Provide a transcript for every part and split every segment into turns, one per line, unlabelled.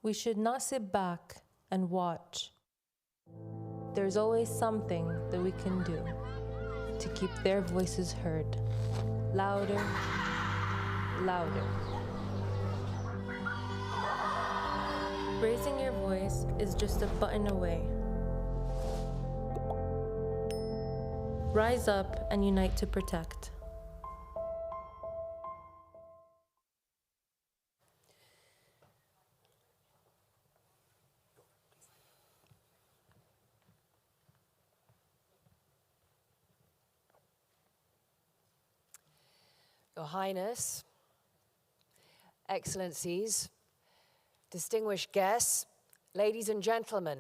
We should not sit back and watch. There's always something that we can do to keep their voices heard. Louder, louder. Raising your voice is just a button away. Rise up and unite to protect.
Your Highness, Excellencies, distinguished guests, ladies and gentlemen,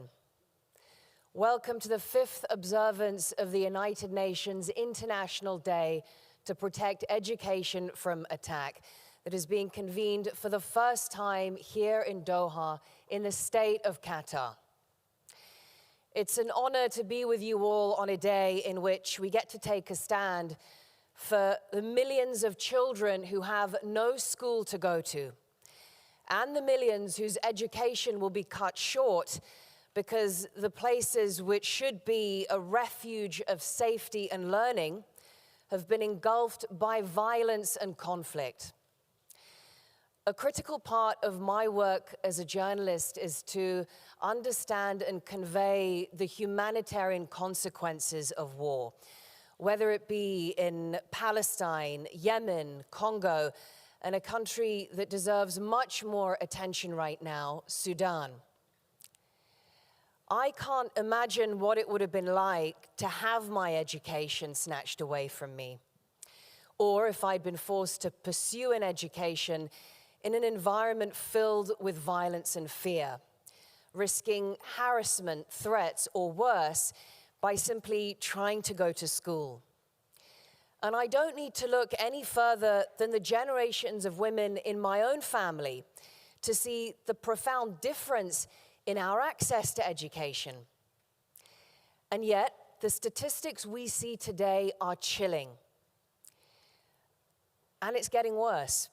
welcome to the 5th observance of the United Nations International Day to Protect Education from Attack that is being convened for the first time here in Doha in the state of Qatar. It's an honor to be with you all on a day in which we get to take a stand for the millions of children who have no school to go to, and the millions whose education will be cut short because the places which should be a refuge of safety and learning have been engulfed by violence and conflict. A critical part of my work as a journalist is to understand and convey the humanitarian consequences of war, whether it be in Palestine, Yemen, Congo, and a country that deserves much more attention right now, Sudan. I can't imagine what it would have been like to have my education snatched away from me, or if I'd been forced to pursue an education in an environment filled with violence and fear, risking harassment, threats, or worse, by simply trying to go to school. And I don't need to look any further than the generations of women in my own family to see the profound difference in our access to education. And yet, the statistics we see today are chilling. And it's getting worse.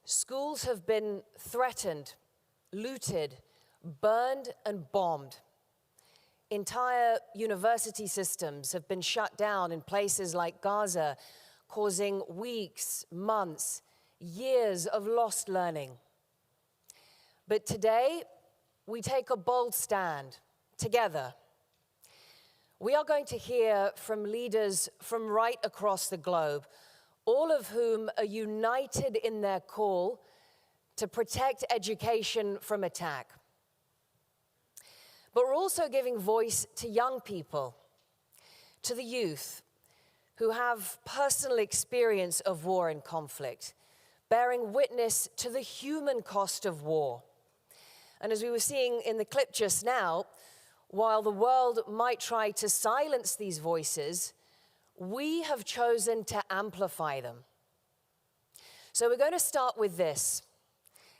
Schools have been threatened, looted, burned, and bombed. Entire university systems have been shut down in places like Gaza, causing weeks, months, years of lost learning. But today, we take a bold stand together. We are going to hear from leaders from right across the globe, all of whom are united in their call to protect education from attack. But we're also giving voice to young people, to the youth, who have personal experience of war and conflict, bearing witness to the human cost of war. And as we were seeing in the clip just now, while the world might try to silence these voices, we have chosen to amplify them. So we're going to start with this,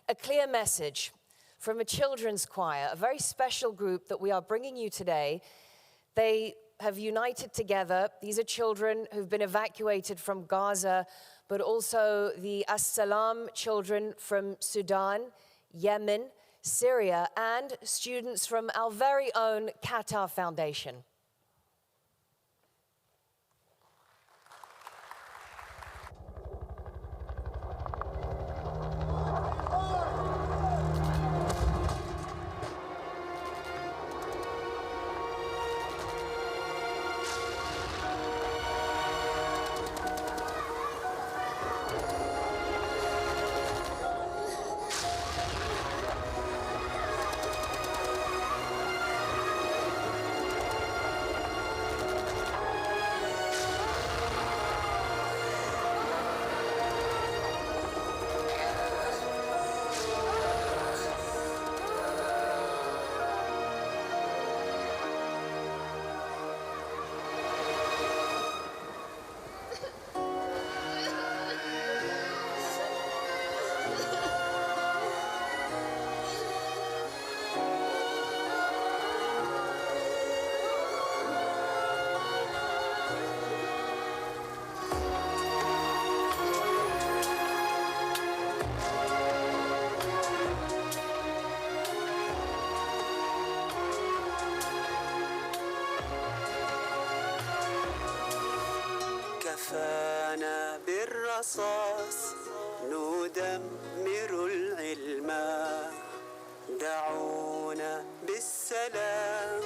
a clear message from a children's choir, a very special group that we are bringing you today. They have united together. These are children who've been evacuated from Gaza, but also the As-Salam children from Sudan, Yemen, Syria, and students from our very own Qatar Foundation.
الرصاص ندمر العلم دعونا بالسلام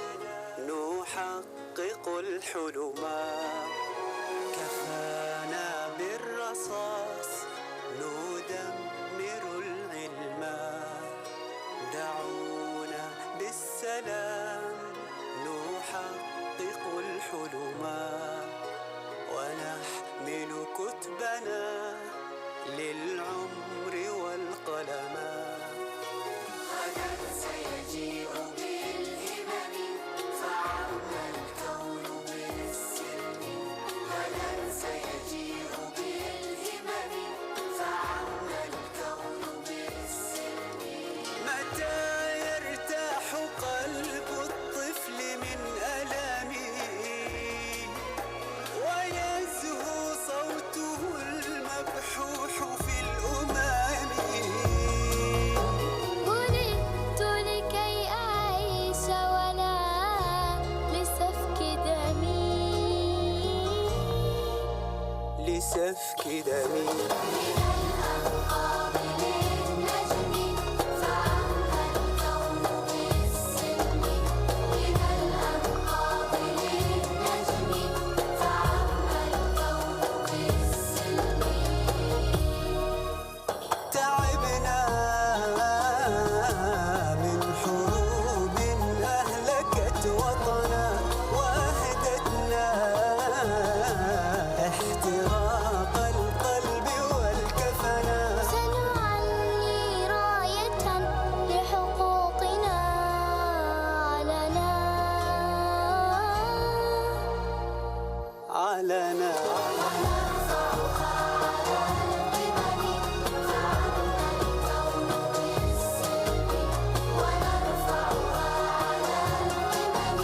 نحقق الحلم كفانا بالرصاص ندمر العلم دعونا بالسلام نحقق الحلم ونحمل كتبنا للعمر والقلم غدا سيجيء بالهمم فعم الكون بالسلم غدا سيجيء بالهمم فعم الكون بالسلم متى يرتاح قلب الطفل من ألامه ويزهو صوته المبحوح في الأمام
ولدت لكي أعيش ولا لسفك
دمي من الأنقاض للنجم فعم الكون بالسلم من الأنقاض للنجم فعم الكون بالسلم تعبنا من حروب أهلكت وطنا وأهدتنا احتراق القلب والكفنا
سنعلي راية لحقوقنا
علنا
ونرفعها على القمم فعم الكون بالسلم ونرفعها على القمم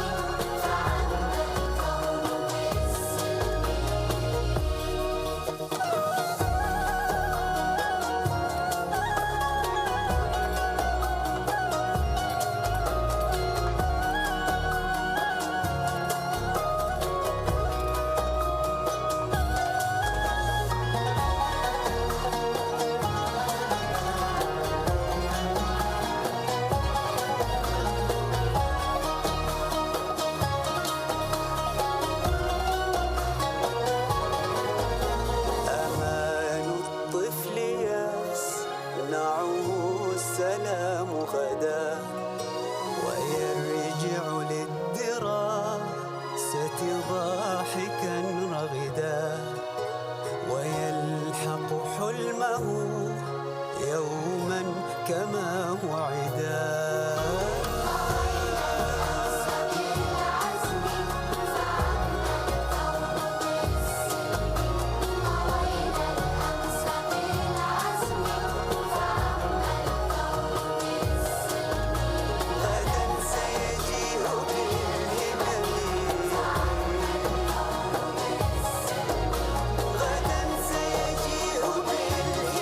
فعم الكون بالسلم
أمان الطفل يصنعه السلام غدا ويرجع للدراسة ضاحكا رغدا ويلحق حلمه يوما كما وعدا غدا سيجيء بالهمم غدا سيجيء بالهمم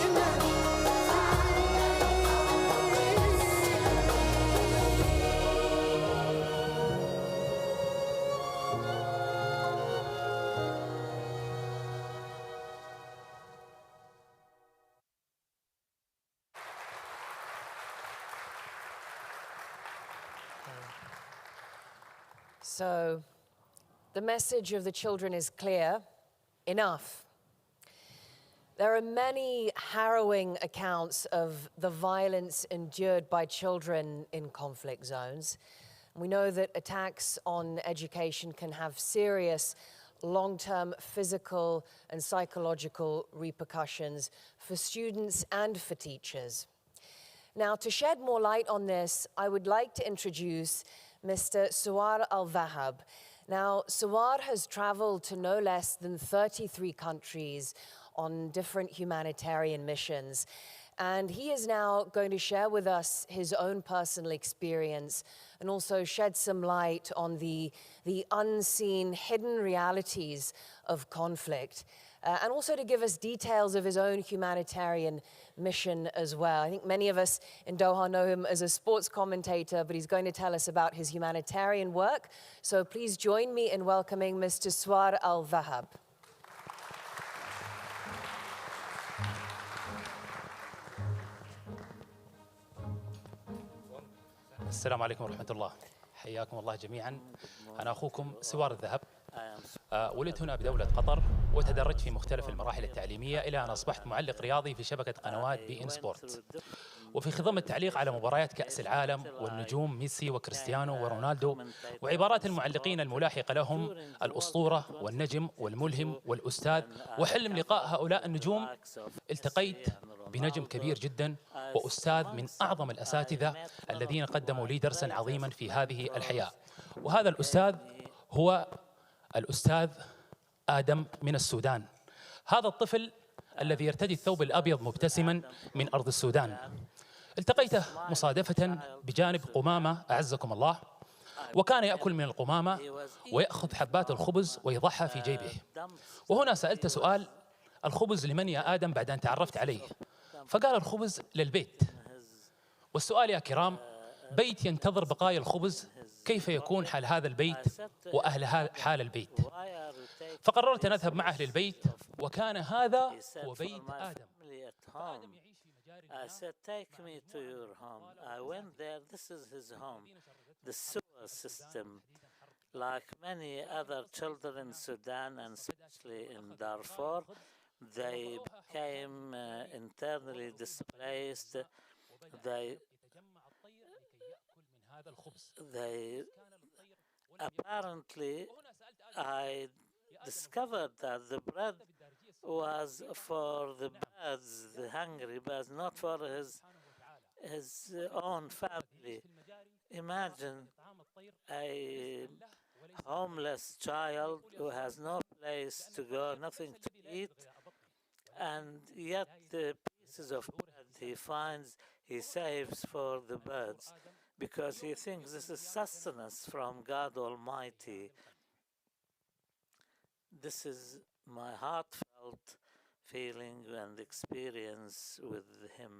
So, the message of the children is clear. Enough. There are many harrowing accounts of the violence endured by children in conflict zones. We know that attacks on education can have serious long-term physical and psychological repercussions for students and for teachers. Now, to shed more light on this, I would like to introduce Mr. Suwar Al-Wahab. Now, Suwar has traveled to no less than 33 countries on different humanitarian missions. And he is now going to share with us his own personal experience and also shed some light on the unseen, hidden realities of conflict. And also to give us details of his own humanitarian mission as well. I think many of us in Doha know him as a sports commentator, but he's going to tell us about his humanitarian work. So please join me in welcoming Mr. Suwar Al-Wahab.
السلام عليكم ورحمة الله. حياكم الله جميعا. أنا أخوكم سوار الذهب. ولدت هنا بدولة قطر وتدرجت في مختلف المراحل التعليمية إلى أن أصبحت معلق رياضي في شبكة قنوات بي إن سبورت، وفي خضم التعليق على مباريات كأس العالم والنجوم ميسي وكريستيانو ورونالدو وعبارات المعلقين الملاحقة لهم: الأسطورة والنجم والملهم والأستاذ. وحلم لقاء هؤلاء النجوم التقيت بنجم كبير جدا وأستاذ من أعظم الأساتذة الذين قدموا لي درسا عظيما في هذه الحياة، وهذا الأستاذ هو الأستاذ آدم من السودان. هذا الطفل الذي يرتدي الثوب الأبيض مبتسما من أرض السودان. التقيته مصادفة بجانب قمامة أعزكم الله، وكان يأكل من القمامة ويأخذ حبات الخبز ويضعها في جيبه. وهنا سألت سؤال: الخبز لمن يا آدم بعد أن تعرفت عليه؟ فقال: الخبز للبيت. والسؤال يا كرام: بيت ينتظر بقايا الخبز، كيف يكون حال هذا البيت وأهل حال البيت؟ فقررت أن أذهب معه للبيت، وكان هذا هو بيت آدم. فآدم يعيش في مجاري
I said, take me to your home. I went there. This is his home. The sewer system, like many other children in Sudan and especially in Darfur, they became internally displaced. They apparently, I discovered that the bread was for the birds, the hungry birds, not for his own family. Imagine a homeless child who has no place to go, nothing to eat, and yet the pieces of bread he finds, he saves for the birds, because he thinks this is sustenance from God Almighty. This is my heartfelt feeling and experience with him.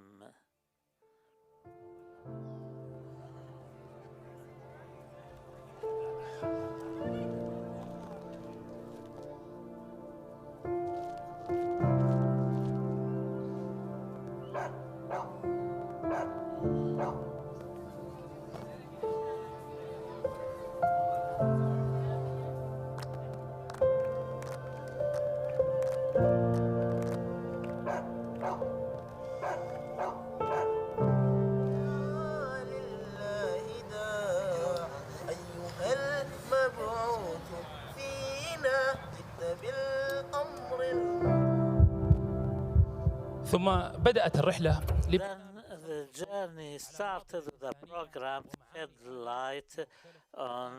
ثم بدأت الرحلة.
Then the journey started with a program to shed light on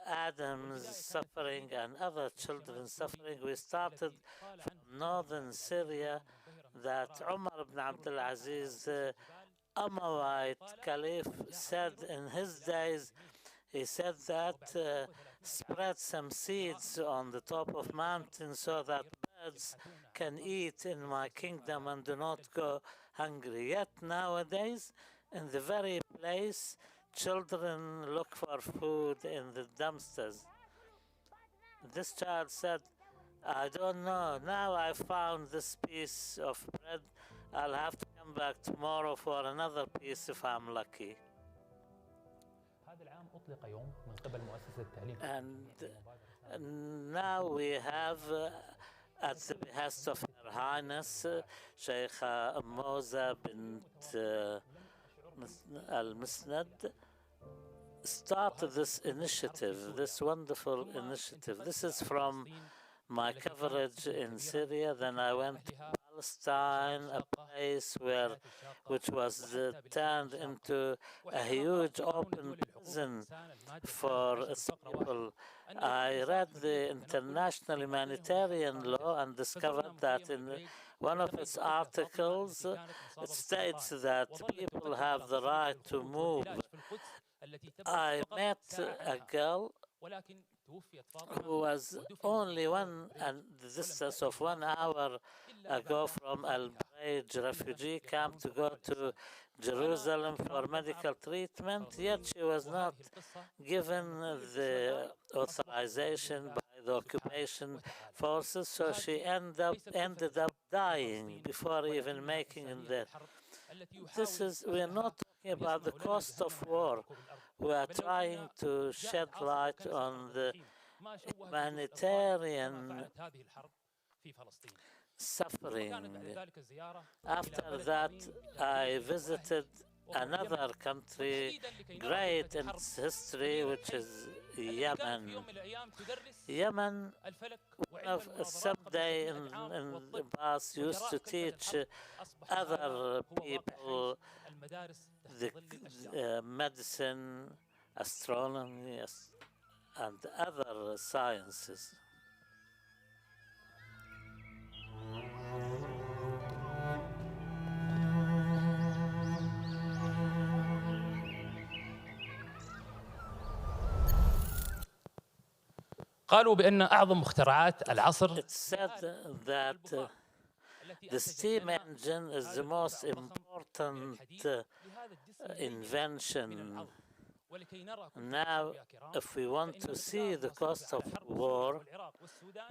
Adam's suffering and other children's suffering. We started from northern Syria, that Umar ibn Abdul Aziz, Umayyad Caliph, said in his days. He said that spread some seeds on the top of mountains so that birds can eat in my kingdom and do not go hungry. Yet nowadays, in the very place, children look for food in the dumpsters. This child said, I don't know, now I found this piece of bread, I'll have to come back tomorrow for another piece if I'm lucky. And now we have, at the behest of Her Highness, Sheikha Moza bint al-Musnad, started this initiative, this wonderful initiative. This is from my coverage in Syria. Then I went to Palestine, a place which was turned into a huge open prison for its people. I read the international humanitarian law and discovered that in one of its articles it states that people have the right to move. I met a girl who was only the distance of 1 hour ago from Al-Barej refugee camp to go to Jerusalem for medical treatment, yet she was not given the authorization by the occupation forces, so she ended up dying before even making it there. We are not talking about the cost of war. We are trying to shed light on the humanitarian suffering. After that, I visited another country great in its history, which is Yemen. Yemen, someday in the past, used to teach other people the medicine, astronomy, and other sciences.
قالوا بأن أعظم مخترعات العصر
It's said that the steam engine is the most important invention. Now, if we want to see the cost of war,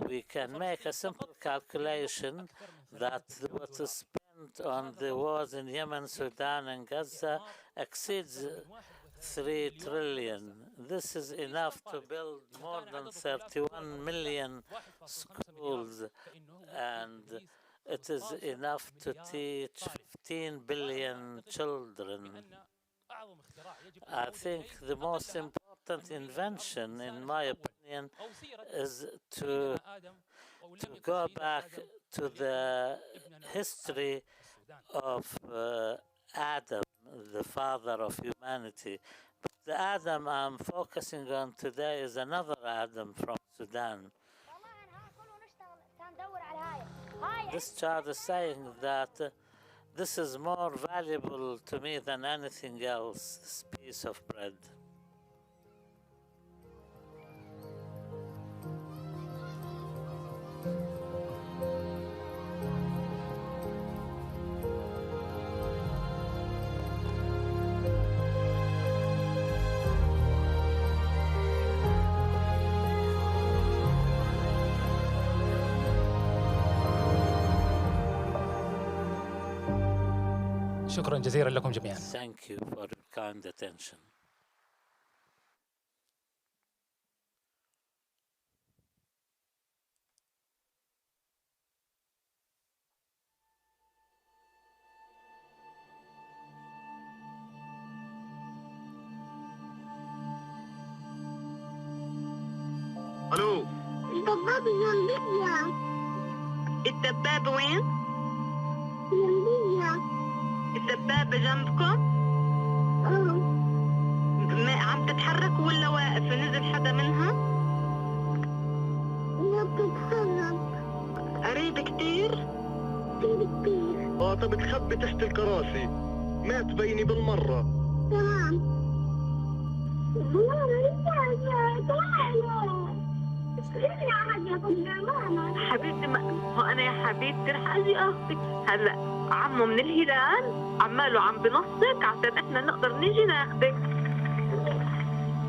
we can make a simple calculation that what is spent on the wars in Yemen, Sudan, and Gaza exceeds 3 trillion. This is enough to build more than 31 million schools, and it is enough to teach 15 billion children. I think the most important invention, in my opinion, is to go back to the history of Adam, the father of humanity. But the Adam I'm focusing on today is another Adam from Sudan. This child is saying that this is more valuable to me than anything else, this piece of bread.
شكرا جزيلا لكم جميعا.
Thank you for your kind attention.
الو
الدبابة جنبية
الدبابة وين؟
جنبية
الدبابة جنبكم؟ ما عم تتحرك ولا واقفة؟ نزل حدا منها؟
لا بتتحرك
قريب كتير؟
كتير
طب تخبي تحت الكراسي ما تبيني بالمرة.
تمام ماما تعالى
حبيبتي هو أنا يا حبيبتي رح أجي أخذك. هلا عمو من الهلال عماله عم بنصك عشان إحنا نقدر نيجي ناخذك.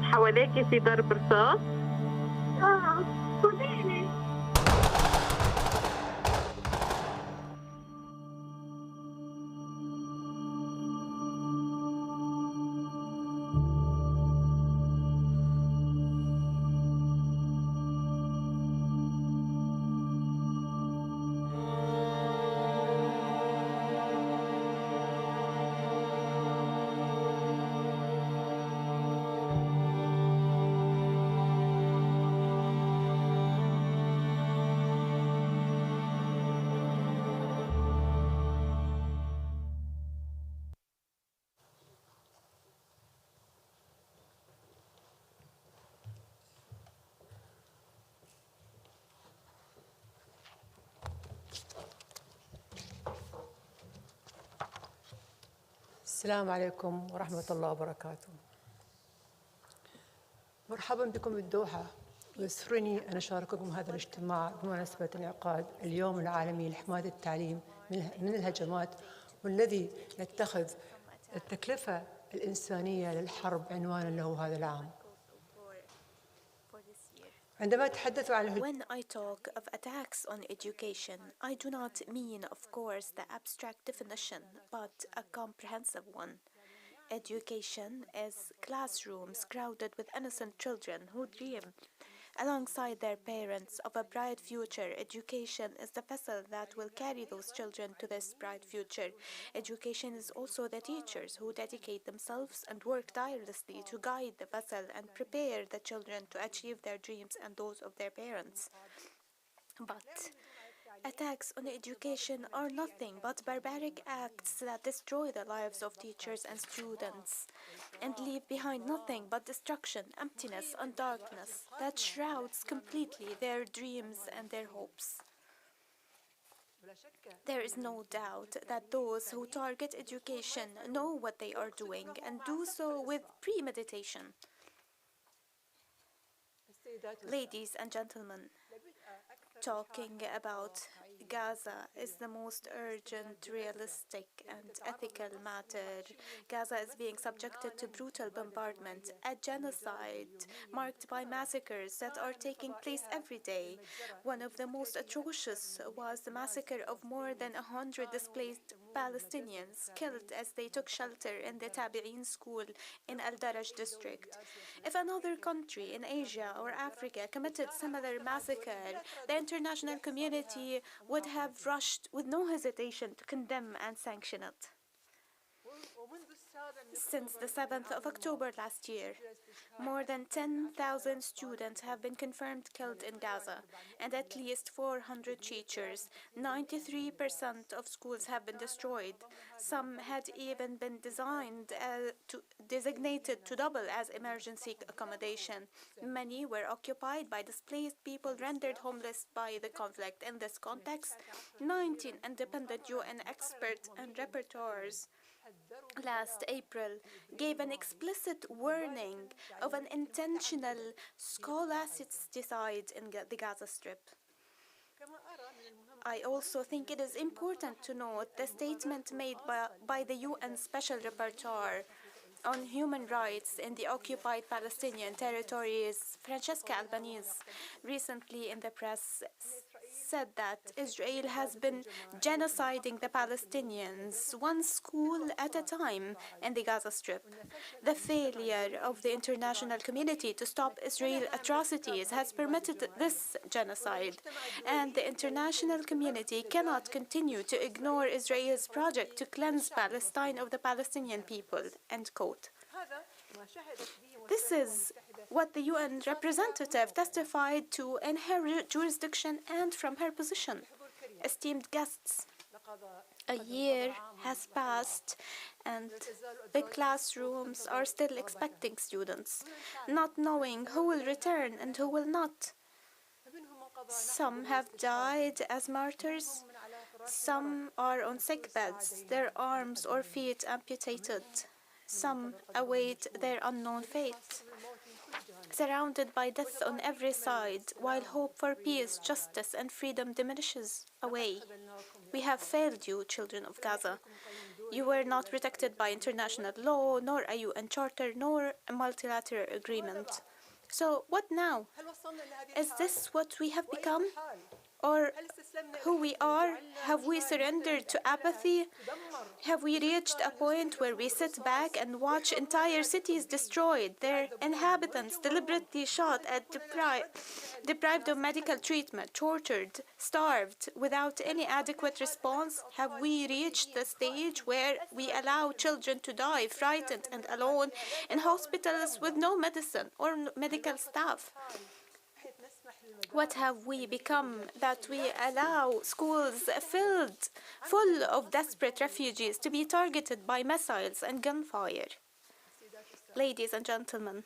حواليكي في ضرب رصاص؟
خديني
السلام عليكم ورحمة الله وبركاته. مرحبا بكم بالدوحة، ويسرني أن أشارككم هذا الاجتماع بمناسبة انعقاد اليوم العالمي لحماية التعليم من الهجمات، والذي يتخذ التكلفة الإنسانية للحرب عنوانا له هذا العام. عندما أتحدث عن
When I talk of attacks on education, I do not mean, of course, the abstract definition, but a comprehensive one. education is classrooms crowded with innocent children who dream, alongside their parents, of a bright future. Education is the vessel that will carry those children to this bright future. Education is also the teachers who dedicate themselves and work tirelessly to guide the vessel and prepare the children to achieve their dreams and those of their parents. But attacks on education are nothing but barbaric acts that destroy the lives of teachers and students and leave behind nothing but destruction, emptiness, and darkness that shrouds completely their dreams and their hopes. There is no doubt that those who target education know what they are doing and do so with premeditation. Ladies and gentlemen, talking about Gaza is the most urgent, realistic, and ethical matter. Gaza is being subjected to brutal bombardment, a genocide marked by massacres that are taking place every day. One of the most atrocious was the massacre of more than 100 displaced Palestinians killed as they took shelter in the Tabi'in school in Al-Daraj district. If another country in Asia or Africa committed similar massacre, the international community would have rushed with no hesitation to condemn and sanction it. Since the 7th of October last year, more than 10,000 students have been confirmed killed in Gaza, and at least 400 teachers. 93% of schools have been destroyed. Some had even been designated to double as emergency accommodation. Many were occupied by displaced people rendered homeless by the conflict. In this context, 19 independent UN experts and rapporteurs last April gave an explicit warning of an intentional scholasticide in the Gaza Strip. I also think it is important to note the statement made by the UN Special Rapporteur on Human Rights in the occupied Palestinian territories, Francesca Albanese, recently in the press said that Israel has been genociding the Palestinians, one school at a time, in the Gaza Strip. The failure of the international community to stop Israeli atrocities has permitted this genocide, and the international community cannot continue to ignore Israel's project to cleanse Palestine of the Palestinian people. End quote. This is what the UN representative testified to in her jurisdiction and from her position. Esteemed guests, a year has passed and the classrooms are still expecting students, not knowing who will return and who will not. Some have died as martyrs. Some are on sick beds, their arms or feet amputated. Some await their unknown fate. Surrounded by death on every side, while hope for peace, justice, and freedom diminishes away. We have failed you, children of Gaza. You were not protected by international law, nor a UN charter, nor a multilateral agreement. So what now? Is this what we have become? Or who we are? Have we surrendered to apathy? Have we reached a point where we sit back and watch entire cities destroyed, their inhabitants deliberately shot and deprived of medical treatment, tortured, starved, without any adequate response? Have we reached the stage where we allow children to die frightened and alone in hospitals with no medicine or medical staff? What have we become that we allow schools full of desperate refugees to be targeted by missiles and gunfire? Ladies and gentlemen,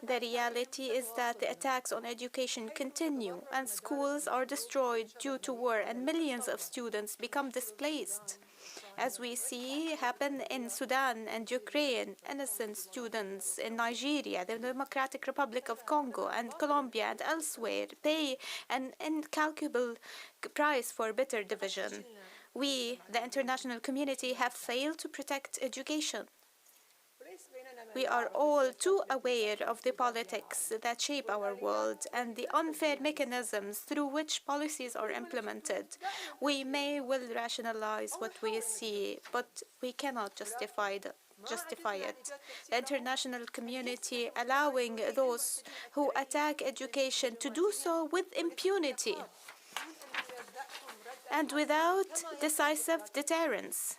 the reality is that the attacks on education continue and schools are destroyed due to war and millions of students become displaced. As we see happen in Sudan and Ukraine, innocent students in Nigeria, the Democratic Republic of Congo, and Colombia and elsewhere pay an incalculable price for bitter division. We, the international community, have failed to protect education. We are all too aware of the politics that shape our world and the unfair mechanisms through which policies are implemented. We may well rationalize what we see, but we cannot justify it. The international community allowing those who attack education to do so with impunity and without decisive deterrence.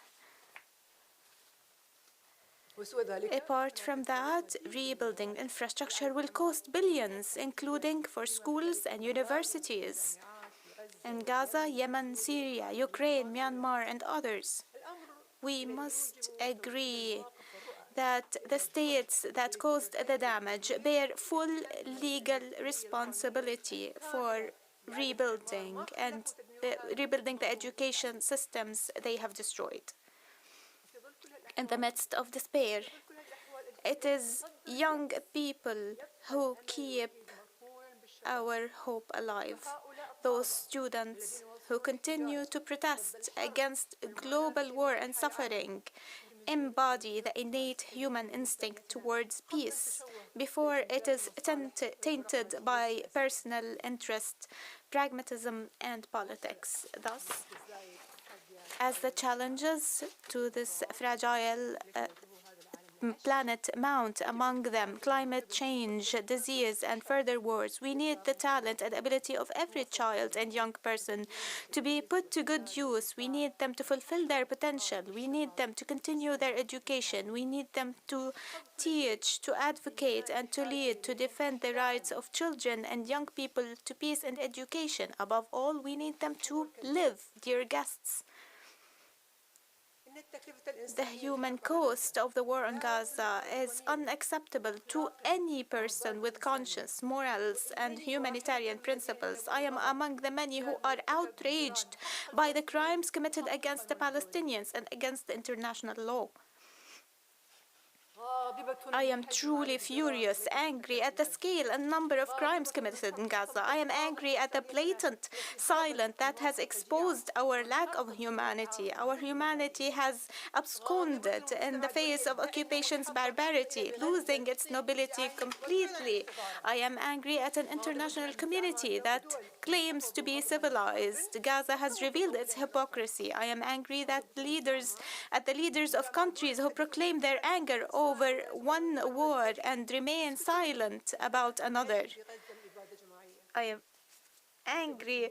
Apart from that, rebuilding infrastructure will cost billions, including for schools and universities in Gaza, Yemen, Syria, Ukraine, Myanmar, and others. We must agree that the states that caused the damage bear full legal responsibility for rebuilding the education systems they have destroyed. In the midst of despair, it is young people who keep our hope alive. Those students who continue to protest against global war and suffering embody the innate human instinct towards peace before it is tainted by personal interest, pragmatism, and politics. Thus, as the challenges to this fragile planet mount, among them climate change, disease, and further wars, we need the talent and ability of every child and young person to be put to good use. We need them to fulfill their potential. We need them to continue their education. We need them to teach, to advocate, and to lead, to defend the rights of children and young people to peace and education. Above all, we need them to live, dear guests. The human cost of the war on Gaza is unacceptable to any person with conscience, morals, and humanitarian principles. I am among the many who are outraged by the crimes committed against the Palestinians and against the international law. I am truly furious, angry at the scale and number of crimes committed in Gaza. I am angry at the blatant silence that has exposed our lack of humanity. Our humanity has absconded in the face of occupation's barbarity, losing its nobility completely. I am angry at an international community that claims to be civilized. Gaza has revealed its hypocrisy. I am angry at the leaders of countries who proclaim their anger over one war and remain silent about another. I am angry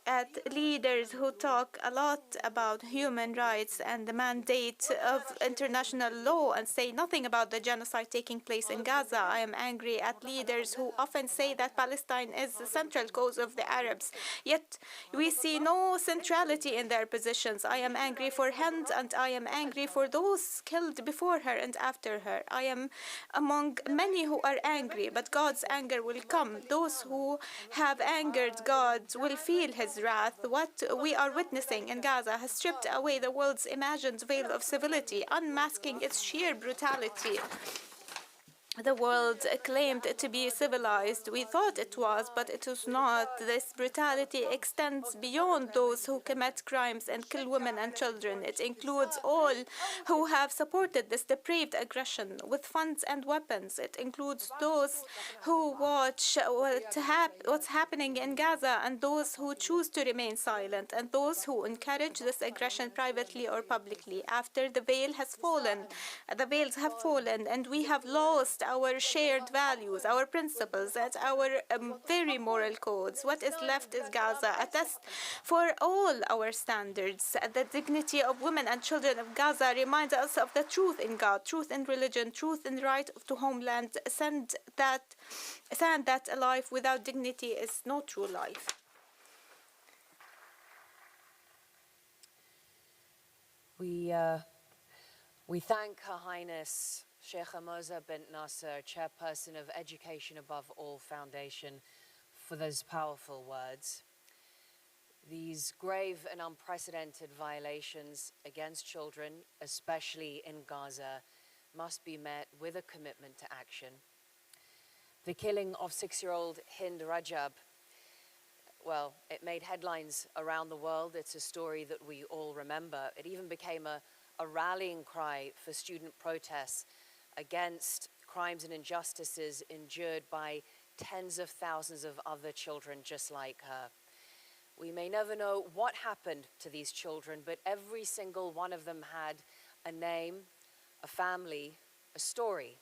at leaders who talk a lot about human rights and the mandate of international law and say nothing about the genocide taking place in Gaza. I am angry at leaders who often say that Palestine is the central cause of the Arabs, yet we see no centrality in their positions. I am angry for Hind, and I am angry for those killed before her and after her. I am among many who are angry, but God's anger will come. Those who have angered God will feel his wrath. What we are witnessing in Gaza has stripped away the world's imagined veil of civility, unmasking its sheer brutality. The world claimed to be civilized. We thought it was, but it was not. This brutality extends beyond those who commit crimes and kill women and children. It includes all who have supported this depraved aggression with funds and weapons. It includes those who watch what's happening in Gaza and those who choose to remain silent and those who encourage this aggression privately or publicly. After the veils have fallen, and we have lost our shared values, our principles, and our very moral codes. What is left is Gaza, a test for all our standards. The dignity of women and children of Gaza reminds us of the truth in God, truth in religion, truth in right to homeland, sand that a life without dignity is no true life.
We thank Her Highness Sheikha Moza bint Nasser, Chairperson of Education Above All Foundation, for those powerful words. These grave and unprecedented violations against children, especially in Gaza, must be met with a commitment to action. The killing of 6-year-old Hind Rajab, well, it made headlines around the world. It's a story that we all remember. It even became a rallying cry for student protests against crimes and injustices endured by tens of thousands of other children just like her. We may never know what happened to these children, but every single one of them had a name, a family, a story.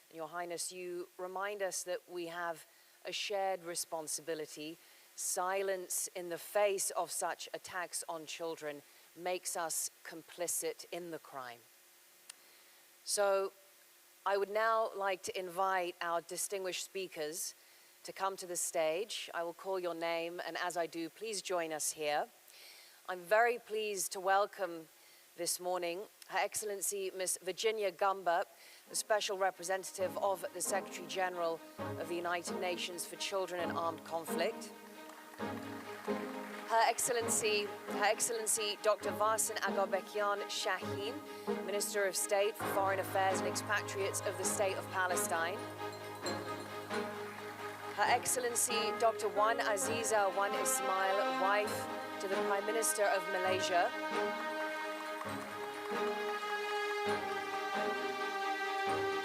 And Your Highness, you remind us that we have a shared responsibility. Silence in the face of such attacks on children makes us complicit in the crime. So I would now like to invite our distinguished speakers to come to the stage. I will call your name, and as I do, please join us here. I'm very pleased to welcome this morning Her Excellency Miss Virginia Gumber, the Special Representative of the Secretary General of the United Nations for Children in Armed Conflict. Her Excellency Dr. Varsin Agarbekyan Shaheen, Minister of State for Foreign Affairs and Expatriates of the State of Palestine. Her Excellency Dr. Wan Aziza Wan Ismail, wife to the Prime Minister of Malaysia.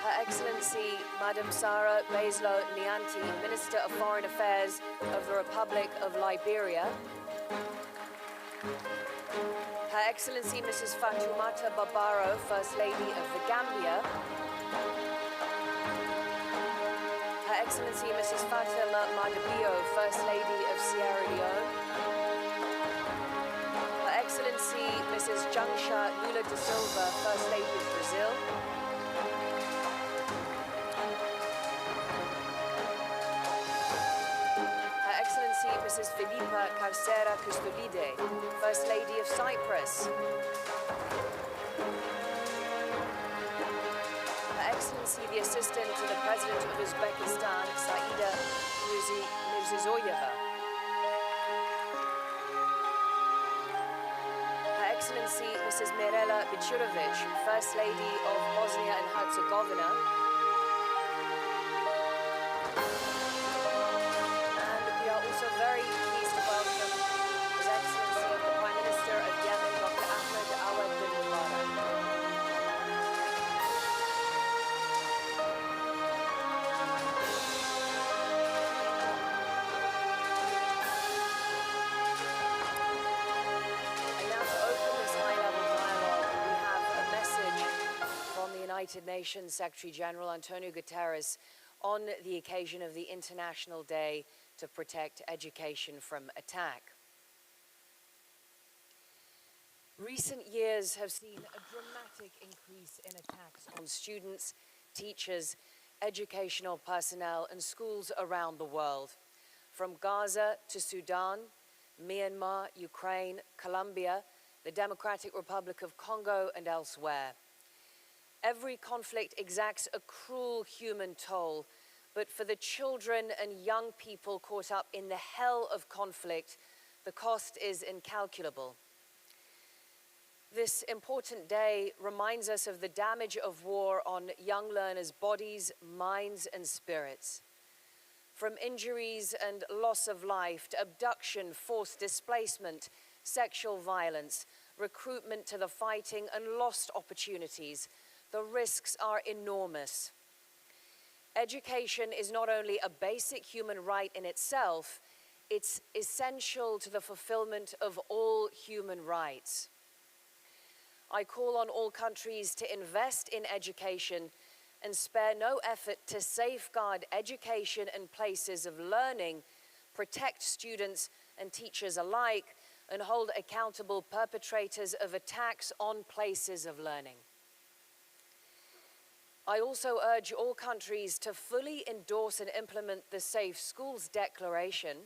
Her Excellency Madam Sarah Baislow Nianti, Minister of Foreign Affairs of the Republic of Liberia. Her Excellency Mrs. Fatoumata Babaro, First Lady of the Gambia. Her Excellency Mrs. Fatima Madabio, First Lady of Sierra Leone. Her Excellency Mrs. Jangsha Lula da Silva, First Lady of Brazil. Her Excellency Mrs. Filipa Carcera Custolide, First Lady of Cyprus. Her Excellency the Assistant to the President of Uzbekistan, Saida Mirziyoyeva. Her Excellency Mrs. Mirela Bicurovic, First Lady of Bosnia and Herzegovina. Also very pleased to welcome His Excellency the Prime Minister of Yemen, Dr. Ahmed Awad bin Mubarak. And now to open this high-level dialogue, we have a message from the United Nations Secretary General Antonio Guterres on the occasion of the International Day to protect education from attack. Recent years have seen a dramatic increase in attacks on students, teachers, educational personnel, and schools around the world. From Gaza to Sudan, Myanmar, Ukraine, Colombia, the Democratic Republic of Congo, and elsewhere. Every conflict exacts a cruel human toll, but for the children and young people caught up in the hell of conflict, the cost is incalculable. This important day reminds us of the damage of war on young learners' bodies, minds, and spirits. From injuries and loss of life to abduction, forced displacement, sexual violence, recruitment to the fighting, and lost opportunities, the risks are enormous. Education is not only a basic human right in itself, it's essential to the fulfillment of all human rights. I call on all countries to invest in education and spare no effort to safeguard education and places of learning, protect students and teachers alike, and hold accountable perpetrators of attacks on places of learning. I also urge all countries to fully endorse and implement the Safe Schools Declaration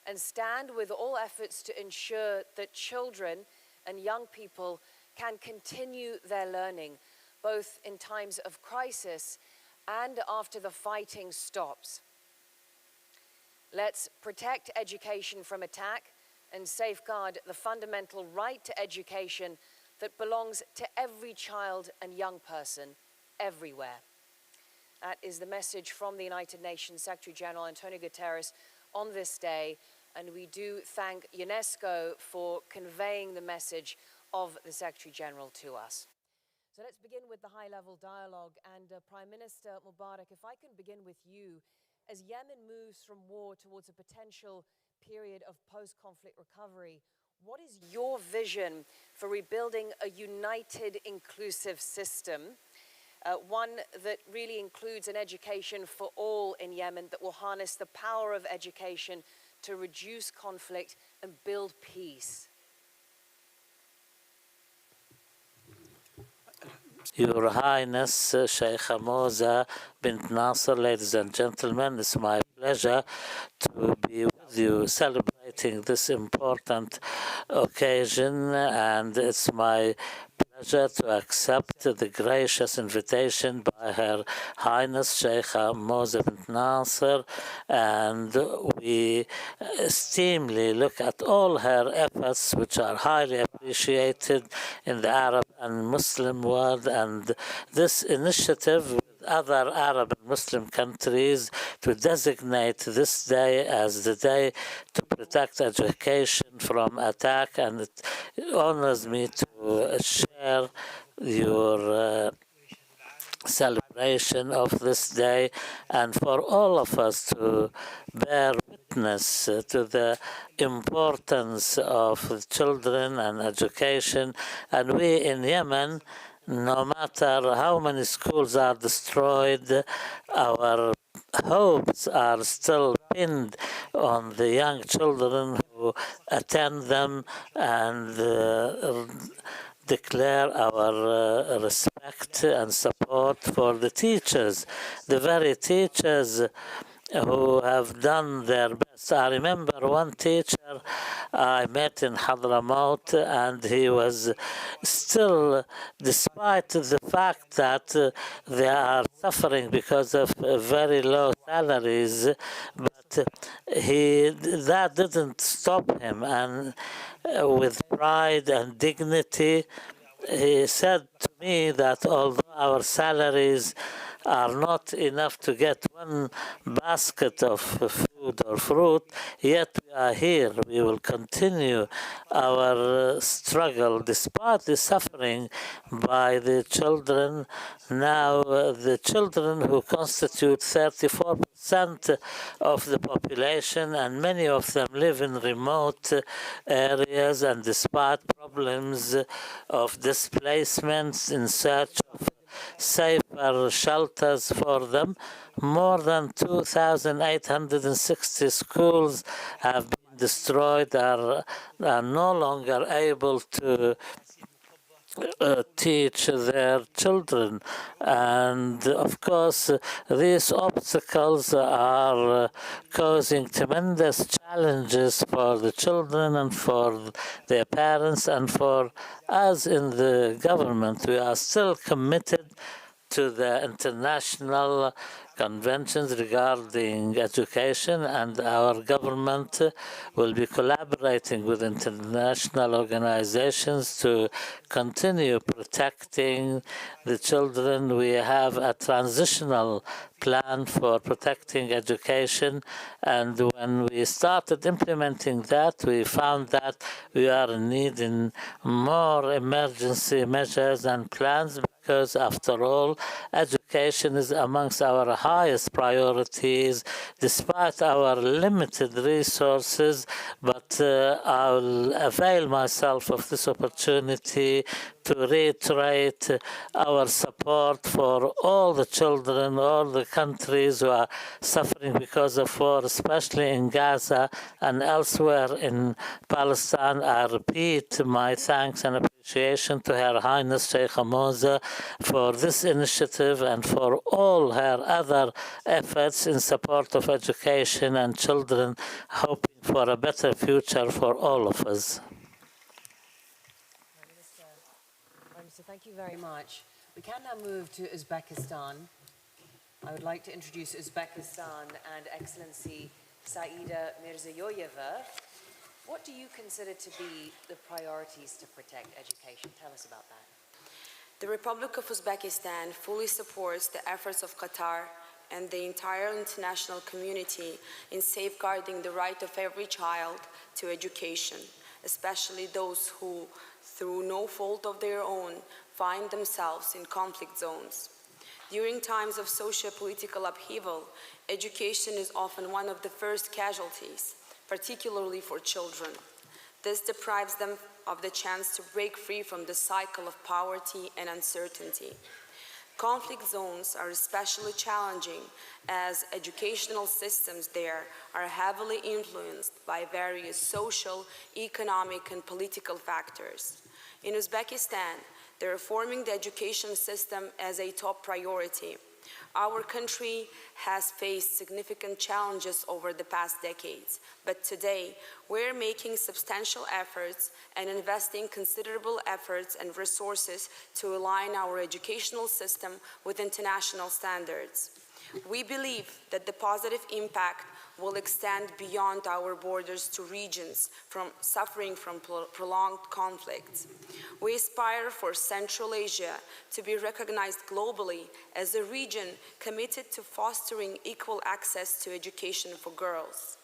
and stand with all efforts to ensure that children and young people can continue their learning, both in times of crisis and after the fighting stops. Let's protect education from attack and safeguard the fundamental right to education that belongs to every child and young person everywhere. That is the message from the United Nations Secretary General Antonio Guterres on this day, and we do thank UNESCO for conveying the message of the Secretary General to us. So let's begin with the high-level dialogue. And Prime Minister Mubarak, if I can begin with you, as Yemen moves from war towards a potential period of post-conflict recovery, what is your vision for rebuilding a united, inclusive system, one that really includes an education for all in Yemen that will harness the power of education to reduce conflict and build peace?
Your Highness, Sheikha Moza, bint Nasser, ladies and gentlemen, it's my pleasure to be with you celebrating this important occasion, and it's my pleasure to accept the gracious invitation by Her Highness Sheikha Moza bint Nasser, and we esteemingly look at all her efforts, which are highly appreciated in the Arab and Muslim world, and this initiative with other Arab and Muslim countries to designate this day as the day to protect education from attack, and it honors me to share your celebration of this day, and for all of us to bear witness to the importance of children and education. And we in Yemen, no matter how many schools are destroyed, our hopes are still pinned on the young children who attend them, and declare our respect and support for the teachers, the very teachers who have done their best. I remember one teacher I met in Hadramaut, and he was still, despite the fact that they are suffering because of very low salaries, but that didn't stop him, and with pride and dignity, he said to me that although our salaries are not enough to get one basket of food or fruit, yet we are here. We will continue our struggle despite the suffering by the children. Now, the children who constitute 34% of the population, and many of them live in remote areas, and despite problems of displacements in search of safer shelters for them, more than 2,860 schools have been destroyed, are no longer able to teach their children. And of course, these obstacles are causing tremendous challenges for the children and for their parents and for us in the government. We are still committed to the international conventions regarding education, and our government will be collaborating with international organizations to continue protecting the children. We have a transitional plan for protecting education, and when we started implementing that, we found that we are in need in more emergency measures and plans, because after all, education is amongst our highest priorities despite our limited resources. But I'll avail myself of this opportunity to reiterate our support for all the children, all the countries who are suffering because of war, especially in Gaza and elsewhere in Palestine. I repeat my thanks and appreciation to Her Highness Sheikha Moza for this initiative and for all her other efforts in support of education and children, hoping for a better future for all of us.
So thank you very much. We can now move to Uzbekistan. I would like to introduce Uzbekistan and Excellency Saida Mirziyoyeva. What do you consider to be the priorities to protect education? Tell us about that.
The Republic of Uzbekistan fully supports the efforts of Qatar and the entire international community in safeguarding the right of every child to education, especially those who, through no fault of their own, find themselves in conflict zones. During times of socio-political upheaval, education is often one of the first casualties, particularly for children. This deprives them of the chance to break free from the cycle of poverty and uncertainty. Conflict zones are especially challenging as educational systems there are heavily influenced by various social, economic, and political factors. In Uzbekistan, they're reforming the education system as a top priority. Our country has faced significant challenges over the past decades, but today we're making substantial efforts and investing considerable efforts and resources to align our educational system with international standards. We believe that the positive impact will extend beyond our borders to regions suffering from prolonged conflicts. We aspire for Central Asia to be recognized globally as a region committed to fostering equal access to education for girls.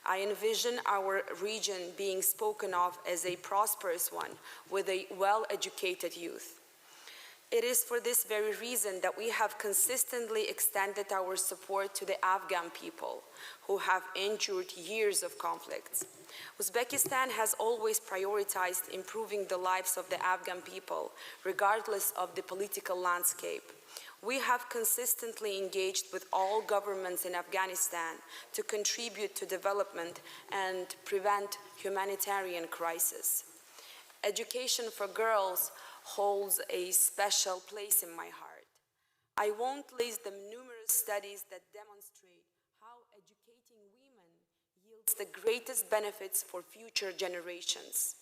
I envision our region being spoken of as a prosperous one with a well-educated youth. It is for this very reason that we have consistently extended our support to the Afghan people who have endured years of conflicts. Uzbekistan has always prioritized improving the lives of the Afghan people, regardless of the political landscape. We have consistently engaged with all governments in Afghanistan to contribute to development and prevent humanitarian crisis. Education for girls holds a special place in my heart. I won't list the numerous studies that demonstrate how educating women yields the greatest benefits for future generations.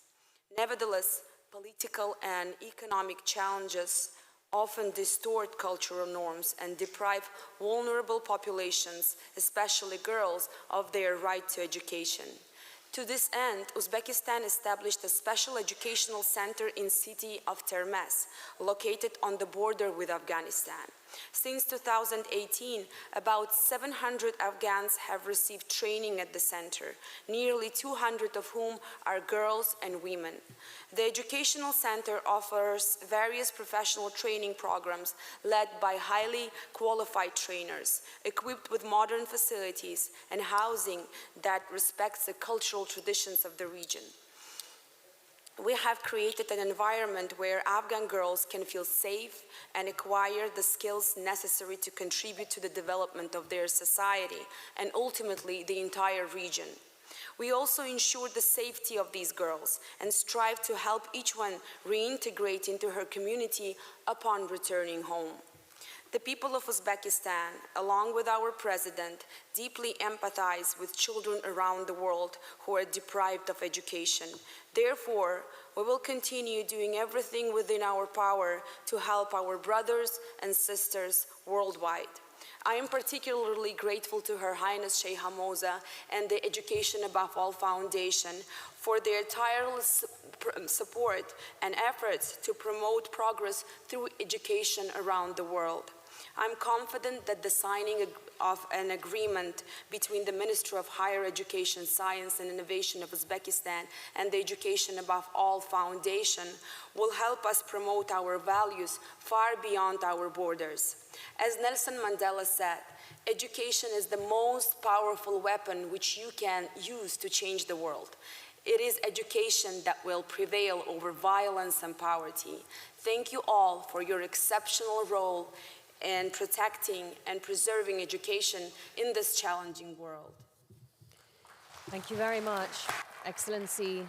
Nevertheless, political and economic challenges often distort cultural norms and deprive vulnerable populations, especially girls, of their right to education. To this end, Uzbekistan established a special educational center in the city of Termez, located on the border with Afghanistan. Since 2018, about 700 Afghans have received training at the center, nearly 200 of whom are girls and women. The educational center offers various professional training programs led by highly qualified trainers, equipped with modern facilities and housing that respects the cultural traditions of the region. We have created an environment where Afghan girls can feel safe and acquire the skills necessary to contribute to the development of their society and ultimately the entire region. We also ensure the safety of these girls and strive to help each one reintegrate into her community upon returning home. The people of Uzbekistan, along with our president, deeply empathize with children around the world who are deprived of education. Therefore, we will continue doing everything within our power to help our brothers and sisters worldwide. I am particularly grateful to Her Highness Sheikha Moza and the Education Above All Foundation for their tireless support and efforts to promote progress through education around the world. I'm confident that the signing of an agreement between the Ministry of Higher Education, Science and Innovation of Uzbekistan and the Education Above All Foundation will help us promote our values far beyond our borders. As Nelson Mandela said, education is the most powerful weapon which you can use to change the world. It is education that will prevail over violence and poverty. Thank you all for your exceptional role in protecting and preserving education in this challenging world.
Thank you very much, Excellency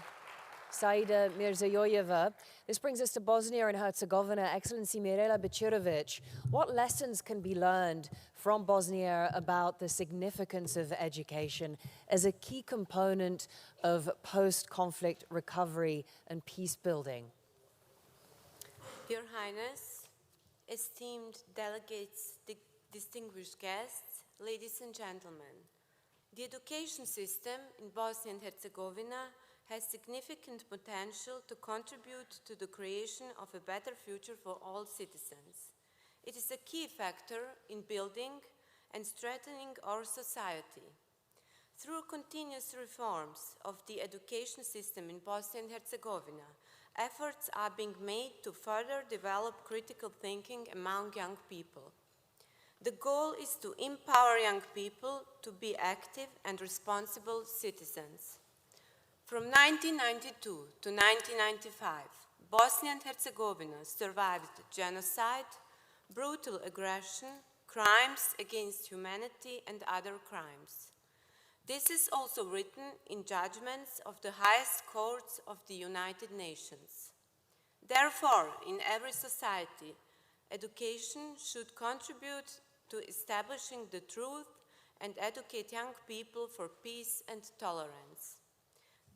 Saida Mirzayoyeva. This brings us to Bosnia and Herzegovina. Excellency Mirela Bečirović, what lessons can be learned from Bosnia about the significance of education as a key component of post-conflict recovery and peace building?
Your Highness, esteemed delegates, distinguished guests, ladies and gentlemen, the education system in Bosnia and Herzegovina has significant potential to contribute to the creation of a better future for all citizens. It is a key factor in building and strengthening our society.
Through continuous reforms of the education system in Bosnia and Herzegovina, efforts are being made to further develop critical thinking among young people. The goal is to empower young people to be active and responsible citizens. From 1992 to 1995, Bosnia and Herzegovina survived genocide, brutal aggression, crimes against humanity, and other crimes. This is also written in judgments of the highest courts of the United Nations. Therefore, in every society, education should contribute to establishing the truth and educate young people for peace and tolerance.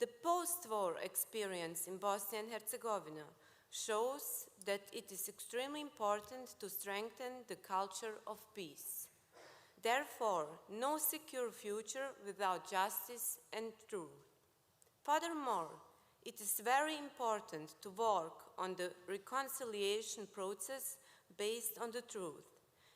The post-war experience in Bosnia and Herzegovina shows that it is extremely important to strengthen the culture of peace. Therefore, no secure future without justice and truth. Furthermore, it is very important to work on the reconciliation process based on the truth.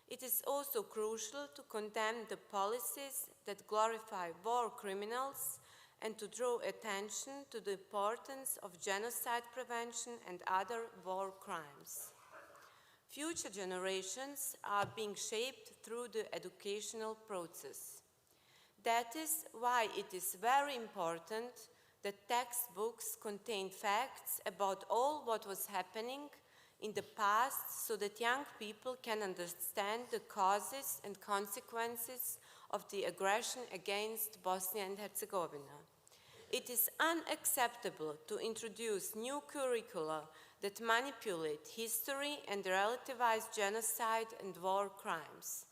It is also crucial to condemn the policies that glorify war criminals and to draw attention to the importance of genocide prevention and other war crimes. Future generations are being shaped through the educational process. That is why it is very important that textbooks contain facts about all what was happening in the past so that young people can understand the causes and consequences of the aggression against Bosnia and Herzegovina. It is unacceptable to introduce new curricula that manipulate history and relativize genocide and war crimes.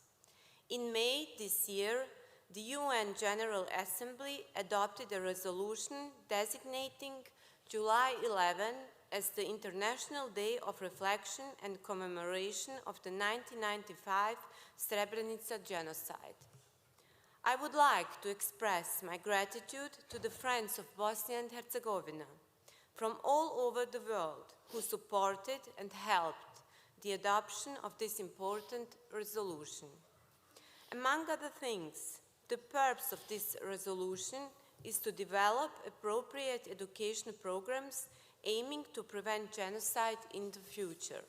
In May this year, the UN General Assembly adopted a resolution designating July 11 as the International Day of Reflection and Commemoration of the 1995 Srebrenica genocide. I would like to express my gratitude to the friends of Bosnia and Herzegovina from all over the world who supported and helped the adoption of this important resolution. Among other things, the purpose of this resolution is to develop appropriate education programs aiming to prevent genocide in the future.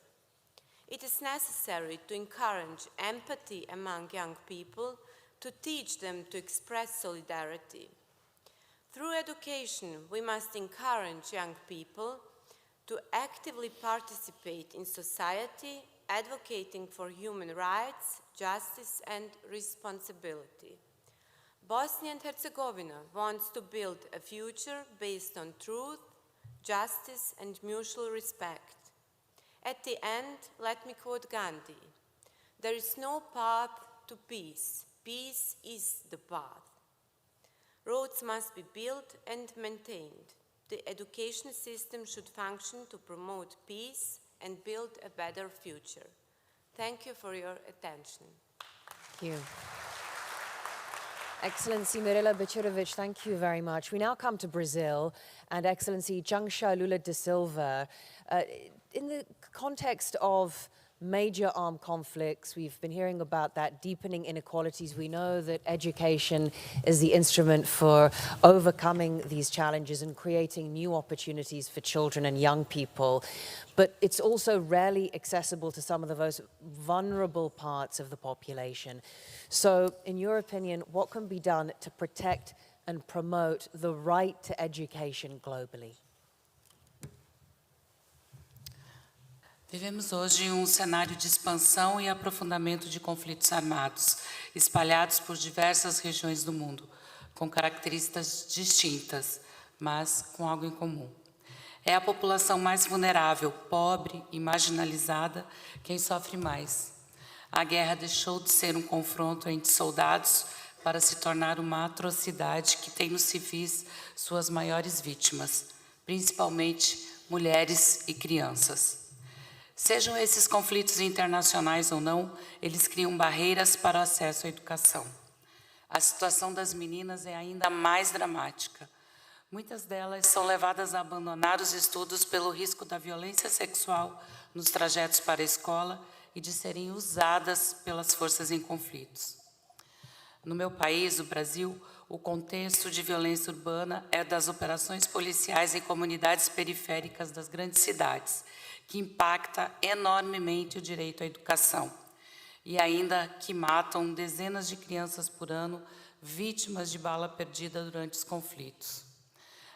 It is necessary to encourage empathy among young people, to teach them to express solidarity. Through education, we must encourage young people to actively participate in society, advocating for human rights, justice, and responsibility. Bosnia and Herzegovina wants to build a future based on truth, justice, and mutual respect. At the end, let me quote Gandhi: "There is no path to peace. Peace is the path." Roads must be built and maintained. The education system should function to promote peace and build a better future. Thank you for your attention.
Thank you. Excellency Mirela Bečirović, thank you very much. We now come to Brazil and Excellency Changsha Lula da Silva. In the context of major armed conflicts, we've been hearing about that deepening inequalities. We know that education is the instrument for overcoming these challenges and creating new opportunities for children and young people. But it's also rarely accessible to some of the most vulnerable parts of the population. So, in your opinion, what can be done to protect and promote the right to education globally?
Vivemos hoje cenário de expansão e aprofundamento de conflitos armados, espalhados por diversas regiões do mundo, com características distintas, mas com algo em comum. É a população mais vulnerável, pobre e marginalizada quem sofre mais. A guerra deixou de ser um confronto entre soldados para se tornar uma atrocidade que tem nos civis suas maiores vítimas, principalmente mulheres e crianças. Sejam esses conflitos internacionais ou não, eles criam barreiras para o acesso à educação. A situação das meninas é ainda mais dramática. Muitas delas são levadas a abandonar os estudos pelo risco da violência sexual nos trajetos para a escola e de serem usadas pelas forças em conflitos. No meu país, o Brasil, o contexto de violência urbana é das operações policiais em comunidades periféricas das grandes cidades, que impacta enormemente o direito à educação, e ainda que matam dezenas de crianças por ano, vítimas de bala perdida durante os conflitos.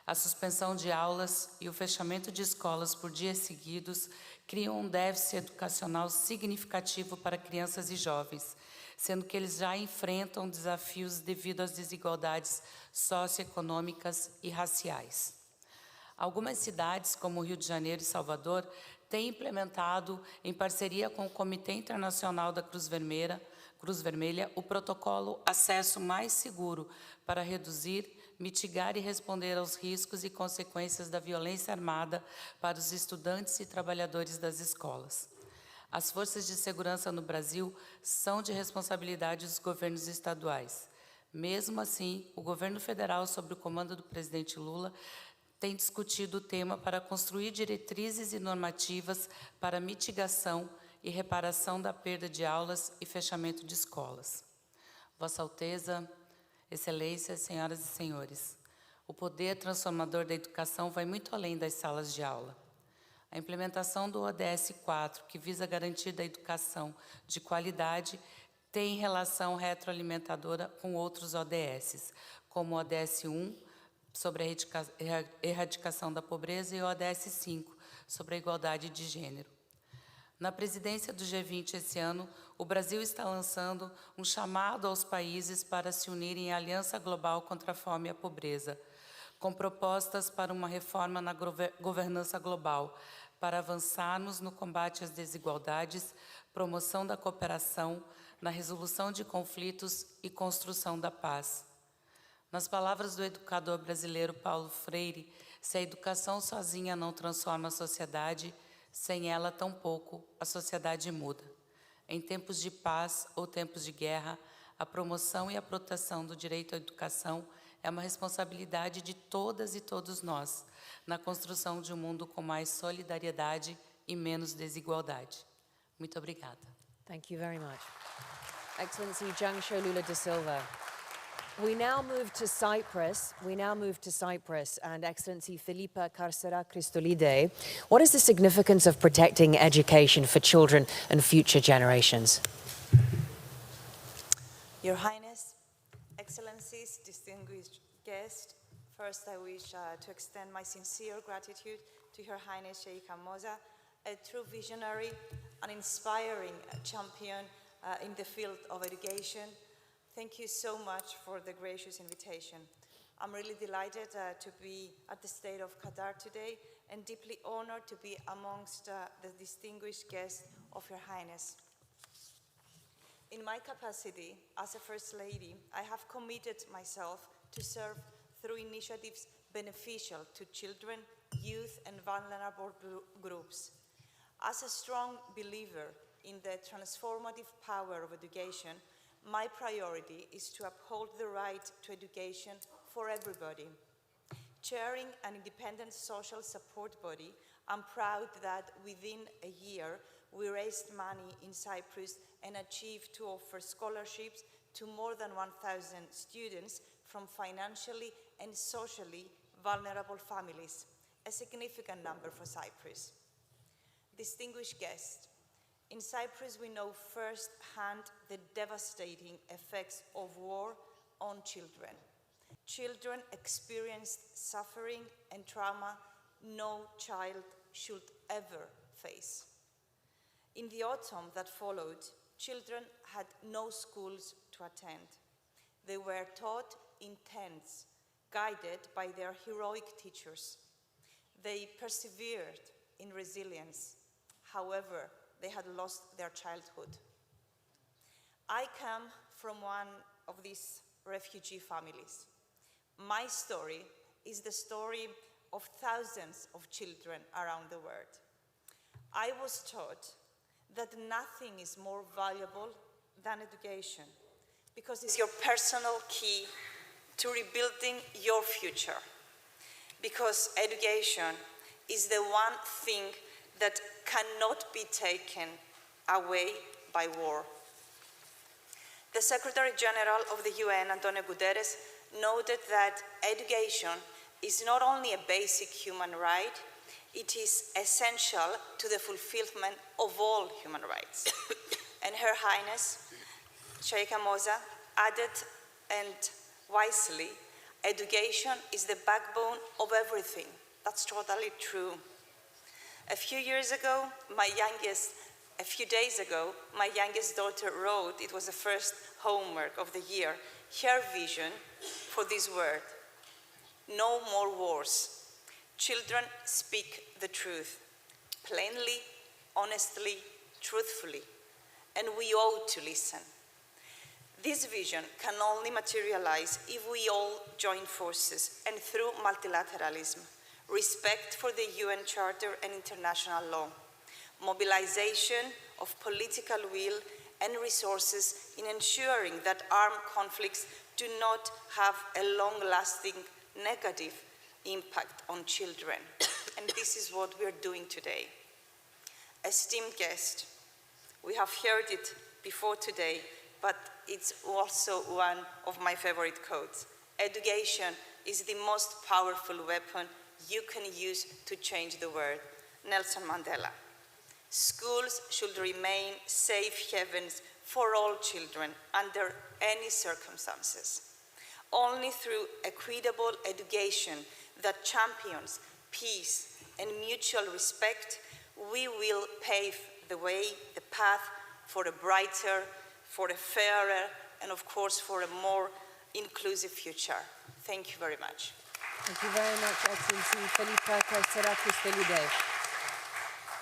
A suspensão de aulas e o fechamento de escolas por dias seguidos criam um déficit educacional significativo para crianças e jovens, sendo que eles já enfrentam desafios devido às desigualdades socioeconômicas e raciais. Algumas cidades, como Rio de Janeiro e Salvador, têm implementado, em parceria com o Comitê Internacional da Cruz Vermelha, o protocolo Acesso Mais Seguro para reduzir, mitigar e responder aos riscos e consequências da violência armada para os estudantes e trabalhadores das escolas. As forças de segurança no Brasil são de responsabilidade dos governos estaduais. Mesmo assim, o governo federal, sob o comando do presidente Lula, tem discutido o tema para construir diretrizes e normativas para mitigação e reparação da perda de aulas e fechamento de escolas. Vossa Alteza, Excelências, senhoras e senhores, o poder transformador da educação vai muito além das salas de aula. A implementação do ODS 4, que visa garantir a educação de qualidade, tem relação retroalimentadora com outros ODSs, como o ODS 1, sobre a erradicação da pobreza, e o ODS 5, sobre a igualdade de gênero. Na presidência do G20 esse ano, o Brasil está lançando um chamado aos países para se unirem em Aliança Global contra a Fome e a Pobreza, com propostas para uma reforma na governança global, para avançarmos no combate às desigualdades, promoção da cooperação, na resolução de conflitos e construção da paz. Nas palavras do educador brasileiro Paulo Freire, se a educação sozinha não transforma a sociedade, sem ela, tampouco, a sociedade muda. Em tempos de paz ou tempos de guerra, a promoção e a proteção do direito à educação é uma responsabilidade de todas e todos nós, na construção de um mundo com mais solidariedade e menos desigualdade. Muito obrigada.
Thank you very much. Excellency Zhang Sholula de Silva. We now move to Cyprus, and Excellency Filipa Carcera Christolide. What is the significance of protecting education for children and future generations?
Your Highness, Excellencies, distinguished guests, first I wish to extend my sincere gratitude to Her Highness Sheikha Moza, a true visionary, an inspiring champion in the field of education. Thank you so much for the gracious invitation. I'm really delighted to be at the State of Qatar today and deeply honored to be amongst the distinguished guests of Your Highness. In my capacity as a First Lady, I have committed myself to serve through initiatives beneficial to children, youth, and vulnerable groups. As a strong believer in the transformative power of education, my priority is to uphold the right to education for everybody. Chairing an independent social support body, I'm proud that within a year, we raised money in Cyprus and achieved to offer scholarships to more than 1,000 students from financially and socially vulnerable families, a significant number for Cyprus. Distinguished guests, in Cyprus we know firsthand the devastating effects of war on children. Children experienced suffering and trauma no child should ever face. In the autumn that followed, children had no schools to attend. They were taught in tents, guided by their heroic teachers. They persevered in resilience. However, they had lost their childhood. I come from one of these refugee families. My story is the story of thousands of children around the world. I was taught that nothing is more valuable than education, because it's your personal key to rebuilding your future. Because education is the one thing that cannot be taken away by war. The Secretary General of the UN, Antonio Guterres, noted that education is not only a basic human right, it is essential to the fulfillment of all human rights. And Her Highness, Sheikha Moza, added, and wisely, education is the backbone of everything. That's totally true. A few days ago, my youngest daughter wrote, it was the first homework of the year, her vision for this word: no more wars. Children speak the truth, plainly, honestly, truthfully, and we ought to listen. This vision can only materialize if we all join forces and through multilateralism, respect for the UN Charter and international law, mobilization of political will and resources in ensuring that armed conflicts do not have a long-lasting negative impact on children. And this is what we're doing today. Esteemed guest, we have heard it before today, but it's also one of my favorite quotes. Education is the most powerful weapon you can use to change the world. Nelson Mandela. Schools should remain safe havens for all children under any circumstances. Only through equitable education that champions peace and mutual respect, we will pave the way, the path for a brighter, for a fairer, and of course for a more inclusive future. Thank you very much.
Thank you very much, Excellency Felipa Serafis Felide.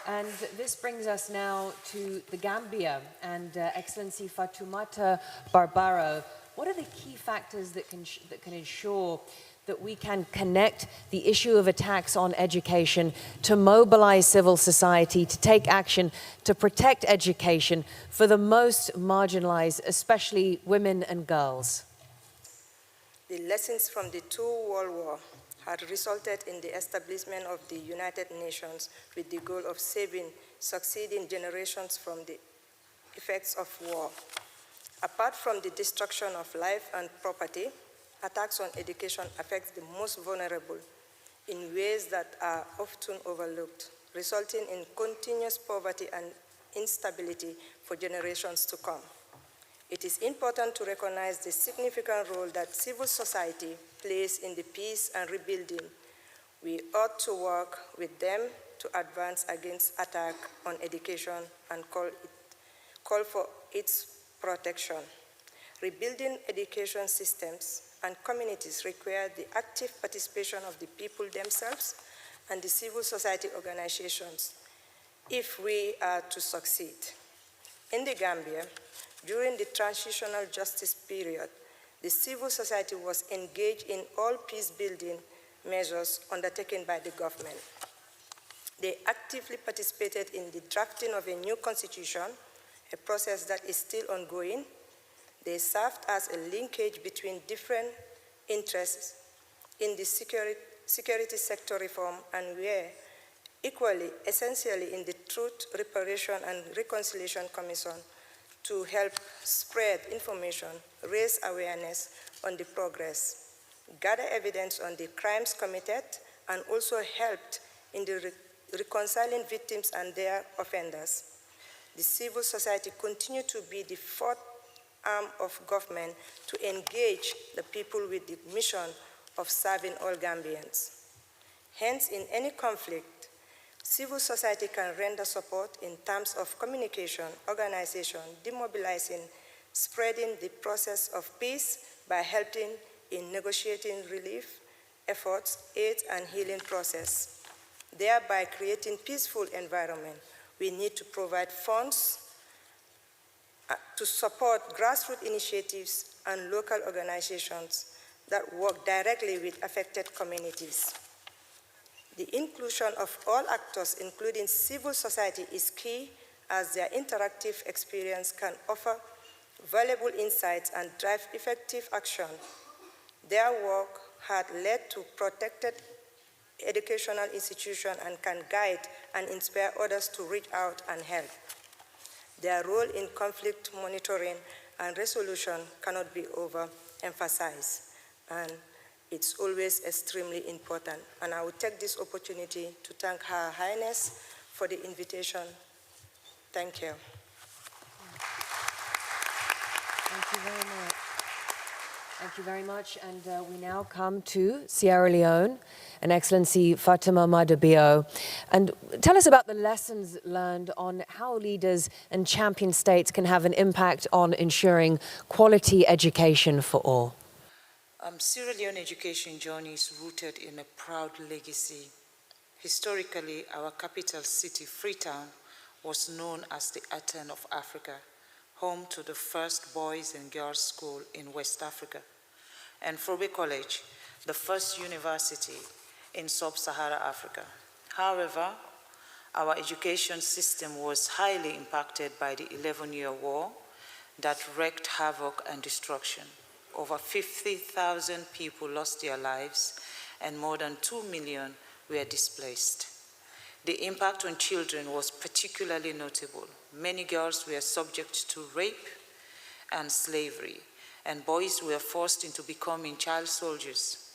And this brings us now to the Gambia and Excellency Fatoumata Barbaro. What are the key factors that can ensure that we can connect the issue of attacks on education to mobilize civil society, to take action, to protect education for the most marginalized, especially women and girls?
The lessons from the two World Wars had resulted in the establishment of the United Nations with the goal of saving succeeding generations from the effects of war. Apart from the destruction of life and property, attacks on education affect the most vulnerable in ways that are often overlooked, resulting in continuous poverty and instability for generations to come. It is important to recognize the significant role that civil society plays in the peace and rebuilding. We ought to work with them to advance against attack on education and call for its protection. Rebuilding education systems and communities require the active participation of the people themselves and the civil society organizations if we are to succeed. In the Gambia, during the transitional justice period, the civil society was engaged in all peace-building measures undertaken by the government. They actively participated in the drafting of a new constitution, a process that is still ongoing. They served as a linkage between different interests in the security sector reform and were equally essentially in the Truth, Reparation and Reconciliation Commission to help spread information, raise awareness on the progress, gather evidence on the crimes committed, and also helped in the reconciling victims and their offenders. The civil society continued to be the fourth arm of government to engage the people with the mission of serving all Gambians. Hence, in any conflict, civil society can render support in terms of communication, organization, demobilizing, spreading the process of peace by helping in negotiating relief efforts, aid and healing process, thereby creating peaceful environment. We need to provide funds to support grassroots initiatives and local organizations that work directly with affected communities. The inclusion of all actors, including civil society, is key as their interactive experience can offer valuable insights and drive effective action. Their work had led to protected educational institutions and can guide and inspire others to reach out and help. Their role in conflict monitoring and resolution cannot be overemphasized. and it's always extremely important. And I will take this opportunity to thank Her Highness for the invitation. Thank you.
Thank you very much. Thank you very much. And we now come to Sierra Leone, and Excellency Fatima Madabio. And tell us about the lessons learned on how leaders and champion states can have an impact on ensuring quality education for all.
Sierra Leone education journey is rooted in a proud legacy. Historically, our capital city, Freetown, was known as the Athens of Africa, home to the first boys and girls school in West Africa, and Frobe College, the first university in sub-Saharan Africa. However, our education system was highly impacted by the 11-year war that wreaked havoc and destruction. Over 50,000 people lost their lives, and more than 2 million were displaced. The impact on children was particularly notable. Many girls were subject to rape and slavery, and boys were forced into becoming child soldiers.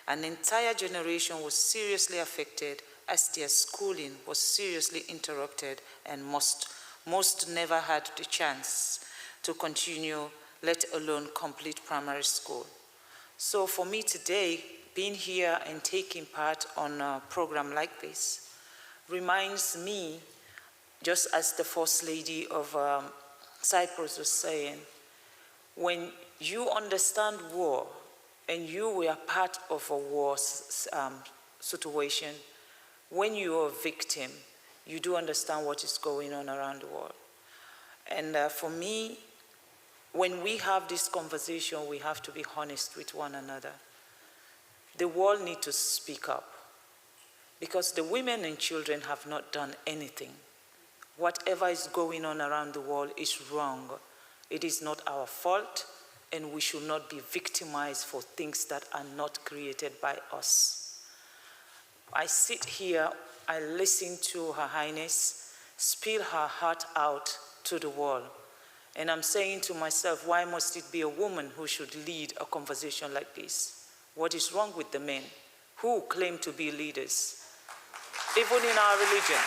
An entire generation was seriously affected as their schooling was seriously interrupted, and most never had the chance to continue, let alone complete primary school. So for me today, being here and taking part on a program like this reminds me, just as the First Lady of Cyprus was saying, when you understand war and you were part of a war situation, when you are a victim, you do understand what is going on around the world. And for me, when we have this conversation, we have to be honest with one another. The world needs to speak up, because the women and children have not done anything. Whatever is going on around the world is wrong. It is not our fault, and we should not be victimized for things that are not created by us. I sit here, I listen to Her Highness spill her heart out to the world. And I'm saying to myself, why must it be a woman who should lead a conversation like this? What is wrong with the men who claim to be leaders? Even in our religion,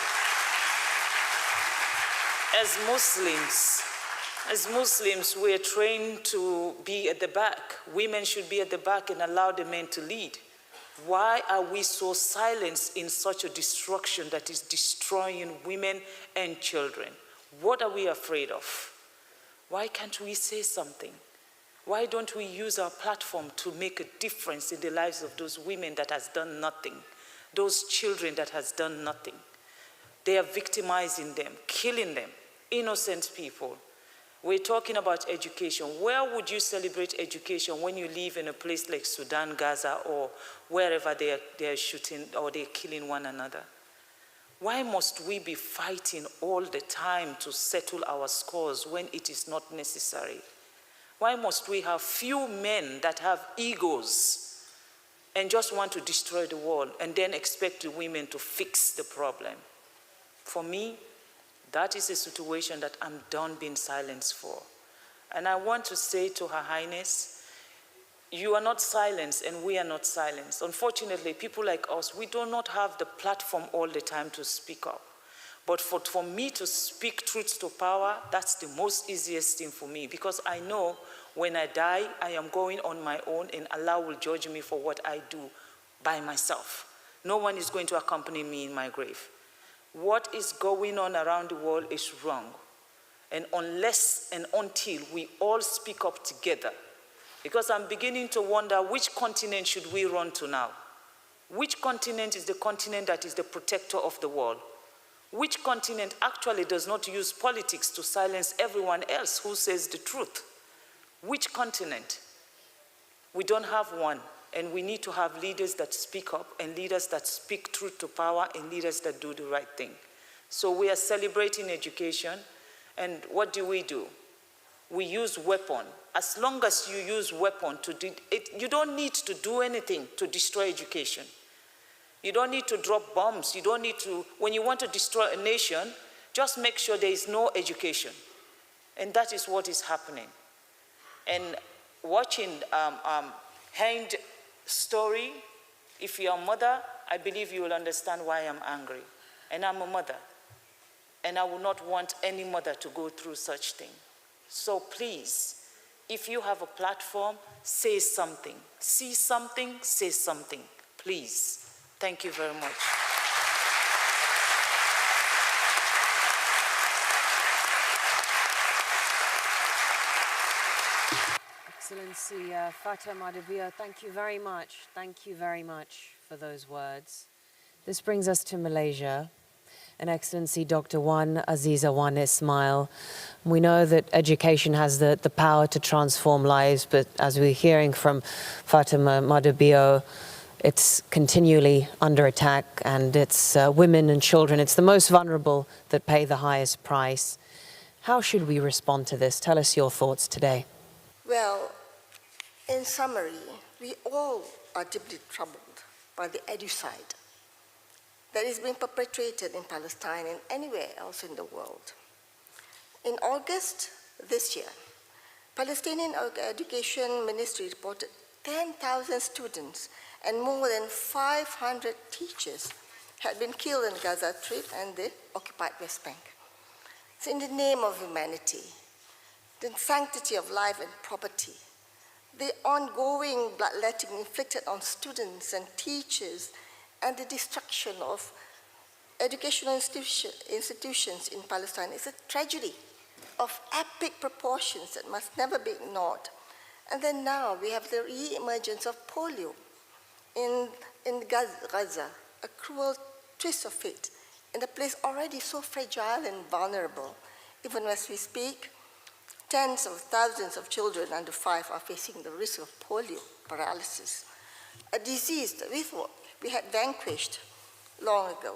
as Muslims, we're trained to be at the back. Women should be at the back and allow the men to lead. Why are we so silent in such a destruction that is destroying women and children? What are we afraid of? Why can't we say something? Why don't we use our platform to make a difference in the lives of those women that has done nothing, those children that has done nothing? They are victimizing them, killing them, innocent people. We're talking about education. Where would you celebrate education when you live in a place like Sudan, Gaza, or wherever they are shooting or they're killing one another? Why must we be fighting all the time to settle our scores when it is not necessary? Why must we have few men that have egos and just want to destroy the world and then expect the women to fix the problem? For me, that is a situation that I'm done being silenced for. And I want to say to Her Highness, you are not silenced and we are not silenced. Unfortunately, people like us, we do not have the platform all the time to speak up. But for me to speak truth to power, that's the most easiest thing for me, because I know when I die, I am going on my own and Allah will judge me for what I do by myself. No one is going to accompany me in my grave. What is going on around the world is wrong. And unless and until we all speak up together, because I'm beginning to wonder, which continent should we run to now? Which continent is the continent that is the protector of the world? Which continent actually does not use politics to silence everyone else who says the truth? Which continent? We don't have one, and we need to have leaders that speak up, and leaders that speak truth to power, and leaders that do the right thing. So we are celebrating education, and what do? We use weapon. As long as you use weapon to do it, you don't need to do anything to destroy education. You don't need to drop bombs. You don't need to, when you want to destroy a nation, just make sure there is no education. And that is what is happening. And watching Hind story, if you're a mother, I believe you will understand why I'm angry. And I'm a mother. And I will not want any mother to go through such thing. So please, if you have a platform, say something. See something, say something. Please. Thank you very much.
Excellency Fatima Madabia, thank you very much. Thank you very much for those words. This brings us to Malaysia. And Excellency Dr. Wan Aziza Wan Ismail. We know that education has the power to transform lives, but as we're hearing from Fatima Madabio, it's continually under attack, and it's women and children, it's the most vulnerable that pay the highest price. How should we respond to this? Tell us your thoughts today.
Well, in summary, we all are deeply troubled by the edicide that is being perpetrated in Palestine and anywhere else in the world. In August this year, Palestinian Education Ministry reported 10,000 students and more than 500 teachers had been killed in Gaza Strip and the occupied West Bank. So in the name of humanity, the sanctity of life and property, the ongoing bloodletting inflicted on students and teachers, and the destruction of educational institutions in Palestine is a tragedy of epic proportions that must never be ignored. And then now we have the re-emergence of polio in Gaza, a cruel twist of fate in a place already so fragile and vulnerable. Even as we speak, tens of thousands of children under 5 are facing the risk of polio paralysis, a disease that we had vanquished long ago.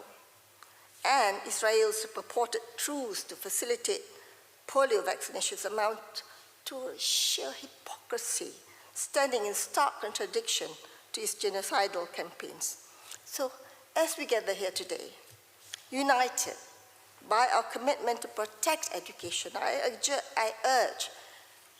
And Israel's purported truce to facilitate polio vaccinations amount to sheer hypocrisy, standing in stark contradiction to its genocidal campaigns. So as we gather here today, united by our commitment to protect education, I urge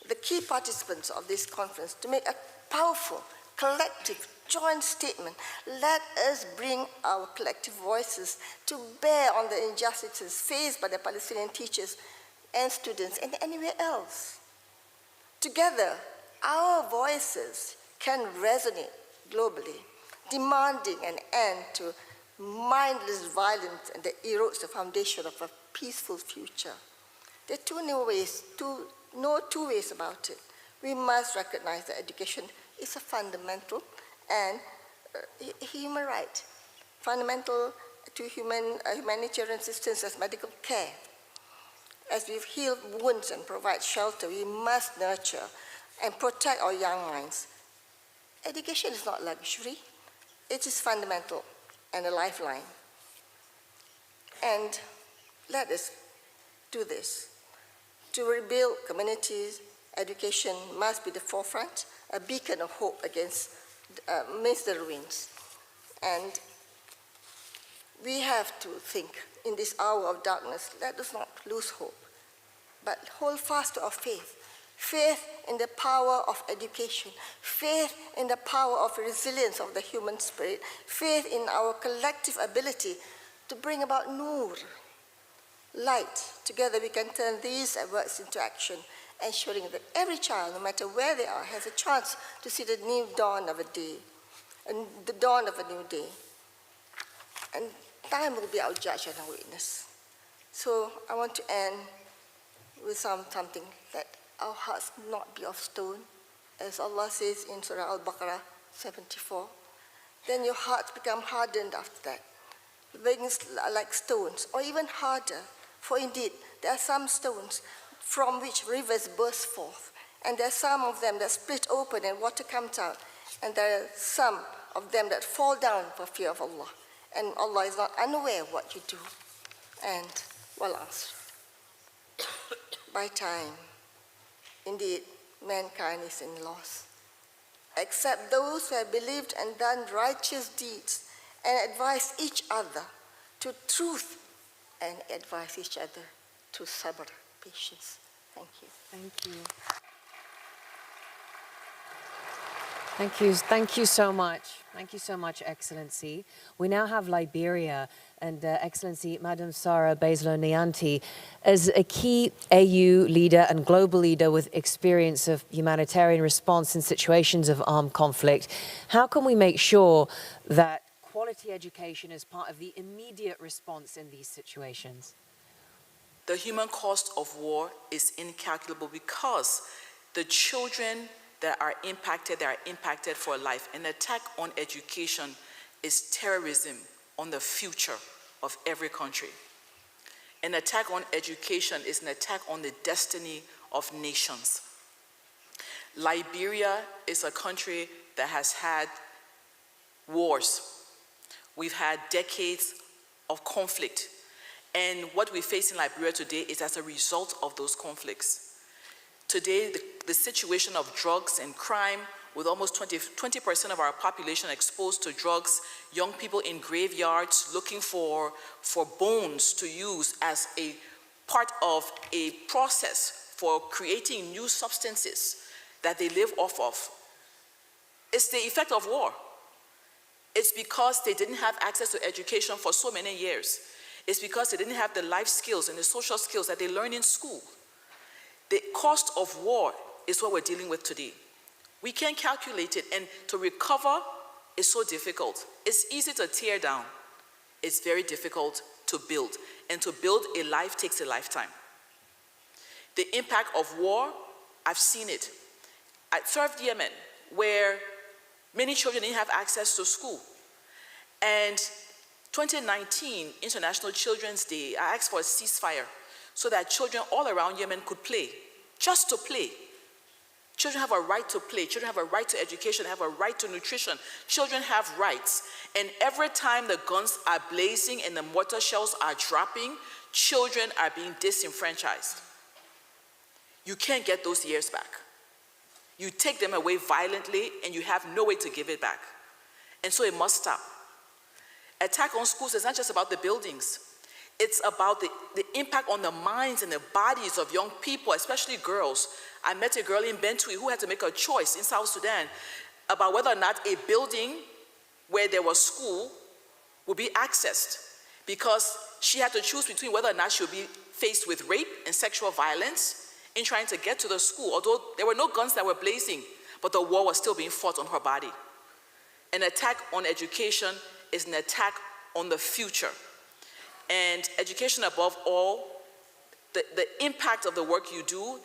the key participants of this conference to make a powerful, collective, joint statement. Let us bring our collective voices to bear on the injustices faced by the Palestinian teachers and students and anywhere else. Together, our voices can resonate globally, demanding an end to mindless violence and that erodes the foundation of a peaceful future. There are no two ways about it. We must recognize that education is a fundamental and human right, fundamental to humanitarian assistance as medical care. As we heal wounds and provide shelter, we must nurture and protect our young minds. Education is not luxury, it is fundamental and a lifeline. And let us do this. To rebuild communities, education must be the forefront, a beacon of hope against the ruins. And we have to think in this hour of darkness, let us not lose hope, but hold fast to our faith. Faith in the power of education, faith in the power of resilience of the human spirit, faith in our collective ability to bring about nur, light. Together we can turn these words into action, ensuring that every child, no matter where they are, has a chance to see the new dawn of a day, and the dawn of a new day. And time will be our judge and our witness. So I want to end with something that our hearts not be of stone, as Allah says in Surah Al-Baqarah 74. Then your hearts become hardened after that, things like stones, or even harder. For indeed, there are some stones from which rivers burst forth, and there are some of them that split open and water comes out, and there are some of them that fall down for fear of Allah. And Allah is not unaware of what you do. And well answered. By time, indeed, mankind is in loss, except those who have believed and done righteous deeds and advised each other to truth and advise each other to sabr, patience. Thank you.
Thank you. Thank you so much. Thank you so much, Excellency. We now have Liberia and Excellency Madam Sarah Baisler-Nyanti as a key AU leader and global leader with experience of humanitarian response in situations of armed conflict. How can we make sure that quality education is part of the immediate response in these situations?
The human cost of war is incalculable because the children that are impacted for life. An attack on education is terrorism on the future of every country. An attack on education is an attack on the destiny of nations. Liberia is a country that has had wars. We've had decades of conflict. And what we face in Liberia today is as a result of those conflicts. Today, the situation of drugs and crime, with almost 20% of our population exposed to drugs, young people in graveyards looking for bones to use as a part of a process for creating new substances that they live off of. It's the effect of war. It's because they didn't have access to education for so many years. It's because they didn't have the life skills and the social skills that they learn in school. The cost of war is what we're dealing with today. We can't calculate it, and to recover is so difficult. It's easy to tear down. It's very difficult to build, and to build a life takes a lifetime. The impact of war, I've seen it. I served Yemen, where many children didn't have access to school. And 2019, International Children's Day, I asked for a ceasefire so that children all around Yemen could play, just to play. Children have a right to play. Children have a right to education, have a right to nutrition. Children have rights. And every time the guns are blazing and the mortar shells are dropping, children are being disenfranchised. You can't get those years back. You take them away violently and you have no way to give it back. And so it must stop. Attack on schools is not just about the buildings. It's about the impact on the minds and the bodies of young people, especially girls. I met a girl in Bentui who had to make a choice in South Sudan about whether or not a building where there was school would be accessed, because she had to choose between whether or not she would be faced with rape and sexual violence in trying to get to the school, although there were no guns that were blazing, but the war was still being fought on her body. An attack on education is an attack on the future. And education above all, the impact of the work you do,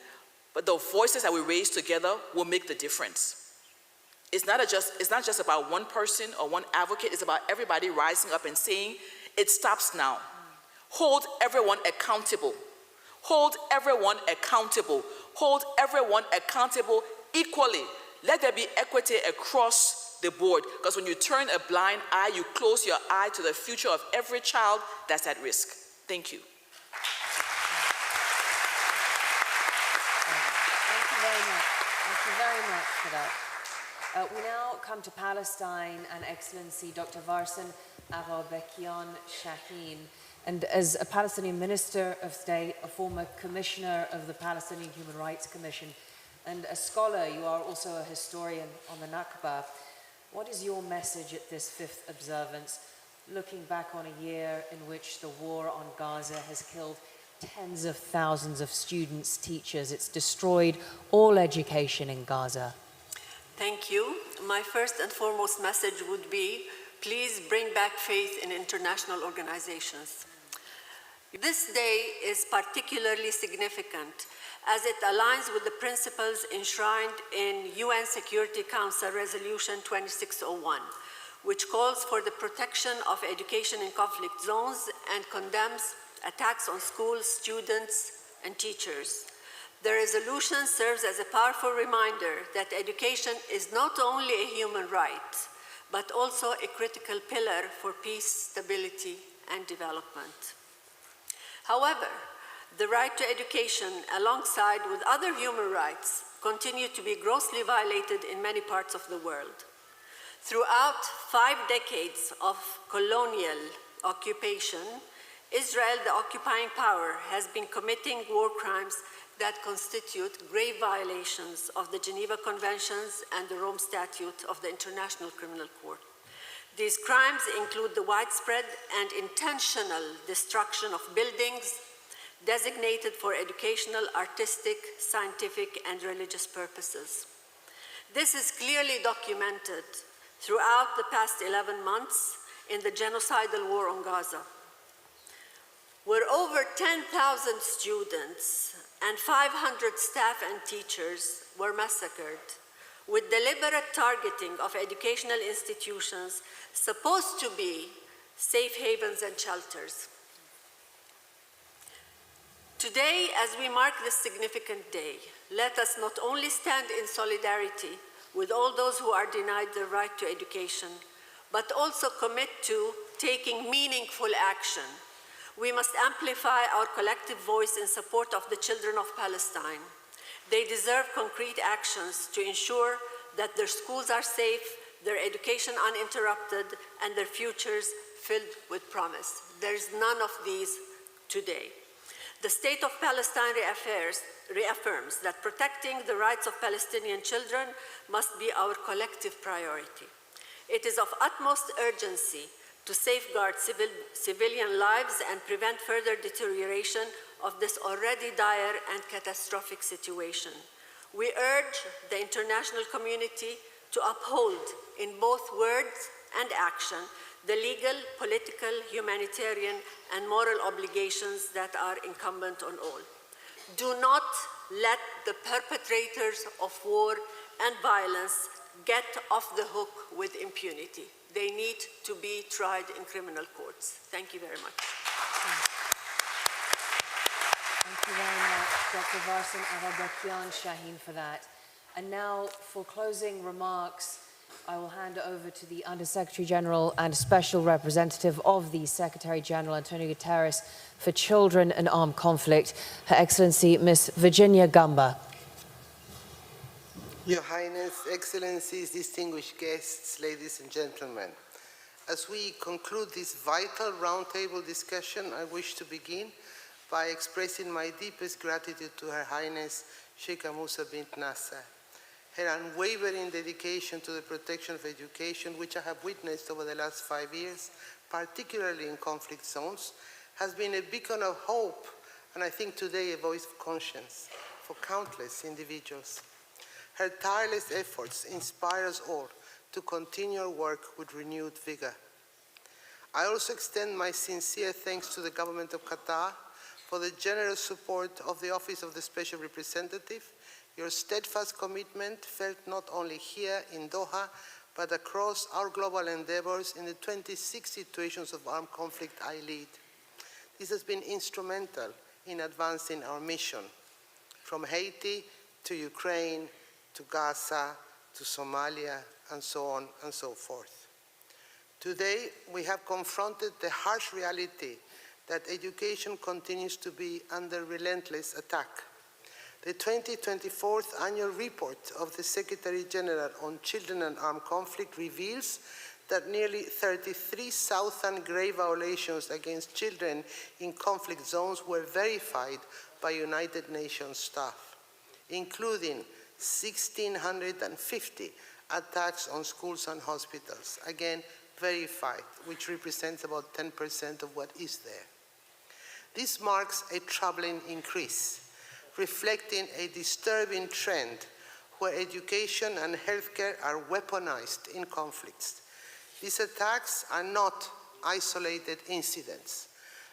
but the voices that we raise together will make the difference. It's not just about one person or one advocate, it's about everybody rising up and saying, it stops now. Hold everyone accountable. Hold everyone accountable. Hold everyone accountable equally. Let there be equity across the board, because when you turn a blind eye, you close your eye to the future of every child that's at risk. Thank you.
Thank you very much. Thank you very much for that. We now come to Palestine and Excellency Dr. Varsan Avabekian Shaheen. And as a Palestinian Minister of State, a former Commissioner of the Palestinian Human Rights Commission, and a scholar, you are also a historian on the Nakba. What is your message at this 5th observance, looking back on a year in which the war on Gaza has killed tens of thousands of students, teachers? It's destroyed all education in Gaza.
Thank you. My first and foremost message would be, please bring back faith in international organizations. This day is particularly significant as it aligns with the principles enshrined in UN Security Council Resolution 2601, which calls for the protection of education in conflict zones and condemns attacks on schools, students, and teachers. The resolution serves as a powerful reminder that education is not only a human right, but also a critical pillar for peace, stability, and development. However, the right to education, alongside with other human rights, continue to be grossly violated in many parts of the world. Throughout 5 decades of colonial occupation, Israel, the occupying power, has been committing war crimes that constitute grave violations of the Geneva Conventions and the Rome Statute of the International Criminal Court. These crimes include the widespread and intentional destruction of buildings designated for educational, artistic, scientific, and religious purposes. This is clearly documented throughout the past 11 months in the genocidal war on Gaza, where over 10,000 students and 500 staff and teachers were massacred, with deliberate targeting of educational institutions supposed to be safe havens and shelters. Today, as we mark this significant day, let us not only stand in solidarity with all those who are denied the right to education, but also commit to taking meaningful action. We must amplify our collective voice in support of the children of Palestine. They deserve concrete actions to ensure that their schools are safe, their education uninterrupted, and their futures filled with promise. There is none of these today. The State of Palestine reaffirms that protecting the rights of Palestinian children must be our collective priority. It is of utmost urgency to safeguard civilian lives and prevent further deterioration of this already dire and catastrophic situation. We urge the international community to uphold, in both words and action, the legal, political, humanitarian, and moral obligations that are incumbent on all. Do not let the perpetrators of war and violence get off the hook with impunity. They need to be tried in criminal courts. Thank you very much.
Thank you very much, Dr. Varsin Aghabekyan Shaheen, for that. And now, for closing remarks, I will hand over to the Under-Secretary General and Special Representative of the Secretary General, Antonio Guterres, for Children and Armed Conflict, Her Excellency Ms. Virginia Gamba.
Your Highness, Excellencies, distinguished guests, ladies and gentlemen. As we conclude this vital roundtable discussion, I wish to begin by expressing my deepest gratitude to Her Highness Sheikha Moza bint Nasser. Her unwavering dedication to the protection of education, which I have witnessed over the last 5 years, particularly in conflict zones, has been a beacon of hope, and I think today a voice of conscience for countless individuals. Her tireless efforts inspire us all to continue our work with renewed vigor. I also extend my sincere thanks to the government of Qatar for the generous support of the Office of the Special Representative. Your steadfast commitment felt not only here in Doha, but across our global endeavors in the 26 situations of armed conflict I lead. This has been instrumental in advancing our mission, from Haiti to Ukraine, to Gaza, to Somalia, and so on and so forth. Today, we have confronted the harsh reality that education continues to be under relentless attack. The 2024 annual report of the Secretary General on Children and Armed Conflict reveals that nearly 33,000 grave violations against children in conflict zones were verified by United Nations staff, including 1,650 attacks on schools and hospitals, again verified, which represents about 10% of what is there. This marks a troubling increase, reflecting a disturbing trend where education and healthcare are weaponized in conflicts. These attacks are not isolated incidents.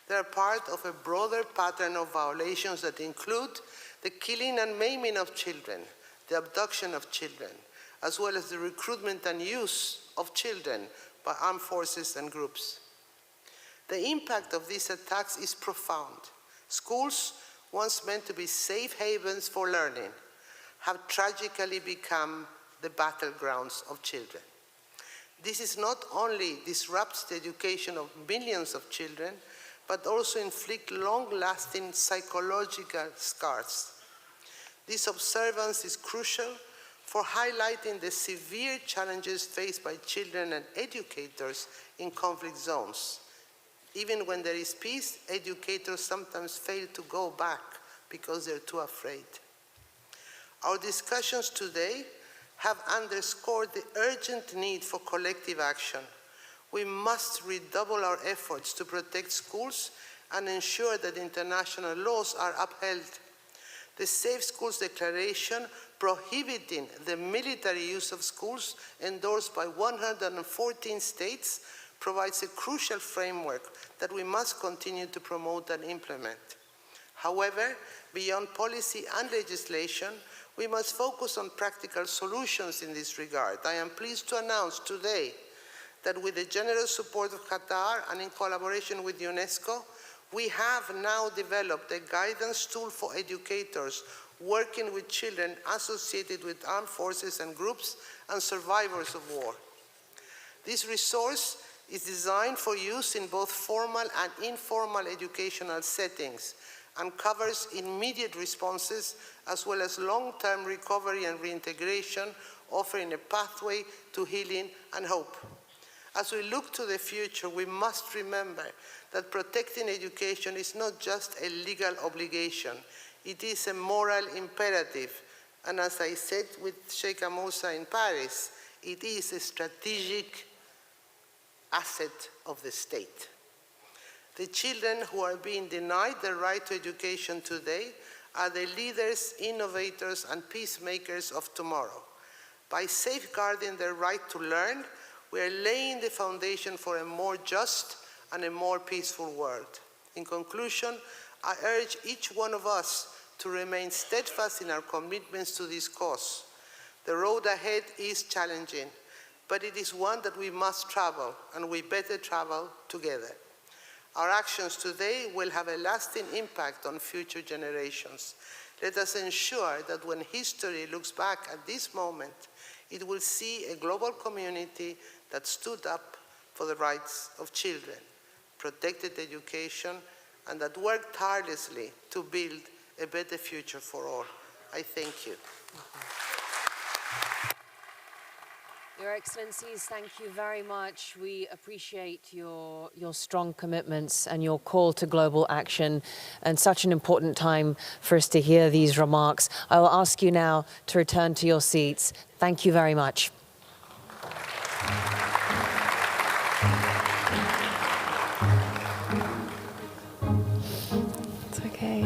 They are part of a broader pattern of violations that include the killing and maiming of children, the abduction of children, as well as the recruitment and use of children by armed forces and groups. The impact of these attacks is profound. Schools, once meant to be safe havens for learning, have tragically become the battlegrounds of children. This not only disrupts the education of millions of children, but also inflicts long-lasting psychological scars. This observance is crucial for highlighting the severe challenges faced by children and educators in conflict zones, Even when there is peace, educators sometimes fail to go back because they're too afraid. Our discussions today have underscored the urgent need for collective action. We must redouble our efforts to protect schools and ensure that international laws are upheld. The Safe Schools Declaration prohibiting the military use of schools, endorsed by 114 states, provides a crucial framework that we must continue to promote and implement. However, beyond policy and legislation, we must focus on practical solutions in this regard. I am pleased to announce today that with the generous support of Qatar and in collaboration with UNESCO, we have now developed a guidance tool for educators working with children associated with armed forces and groups and survivors of war. This resource is designed for use in both formal and informal educational settings and covers immediate responses as well as long-term recovery and reintegration, offering a pathway to healing and hope. As we look to the future, we must remember that protecting education is not just a legal obligation, it is a moral imperative. And as I said with Sheikha Moza in Paris, it is a strategic asset of the state. The children who are being denied the right to education today are the leaders, innovators, and peacemakers of tomorrow. By safeguarding their right to learn, we are laying the foundation for a more just and a more peaceful world. In conclusion, I urge each one of us to remain steadfast in our commitments to this cause. The road ahead is challenging, but it is one that we must travel, and we better travel together. Our actions today will have a lasting impact on future generations. Let us ensure that when history looks back at this moment, it will see a global community that stood up for the rights of children, protected education, and that worked tirelessly to build a better future for all. I thank you.
Your Excellencies, thank you very much. We appreciate your strong commitments and your call to global action, and such an important time for us to hear these remarks. I will ask you now to return to your seats. Thank you very much.
It's okay.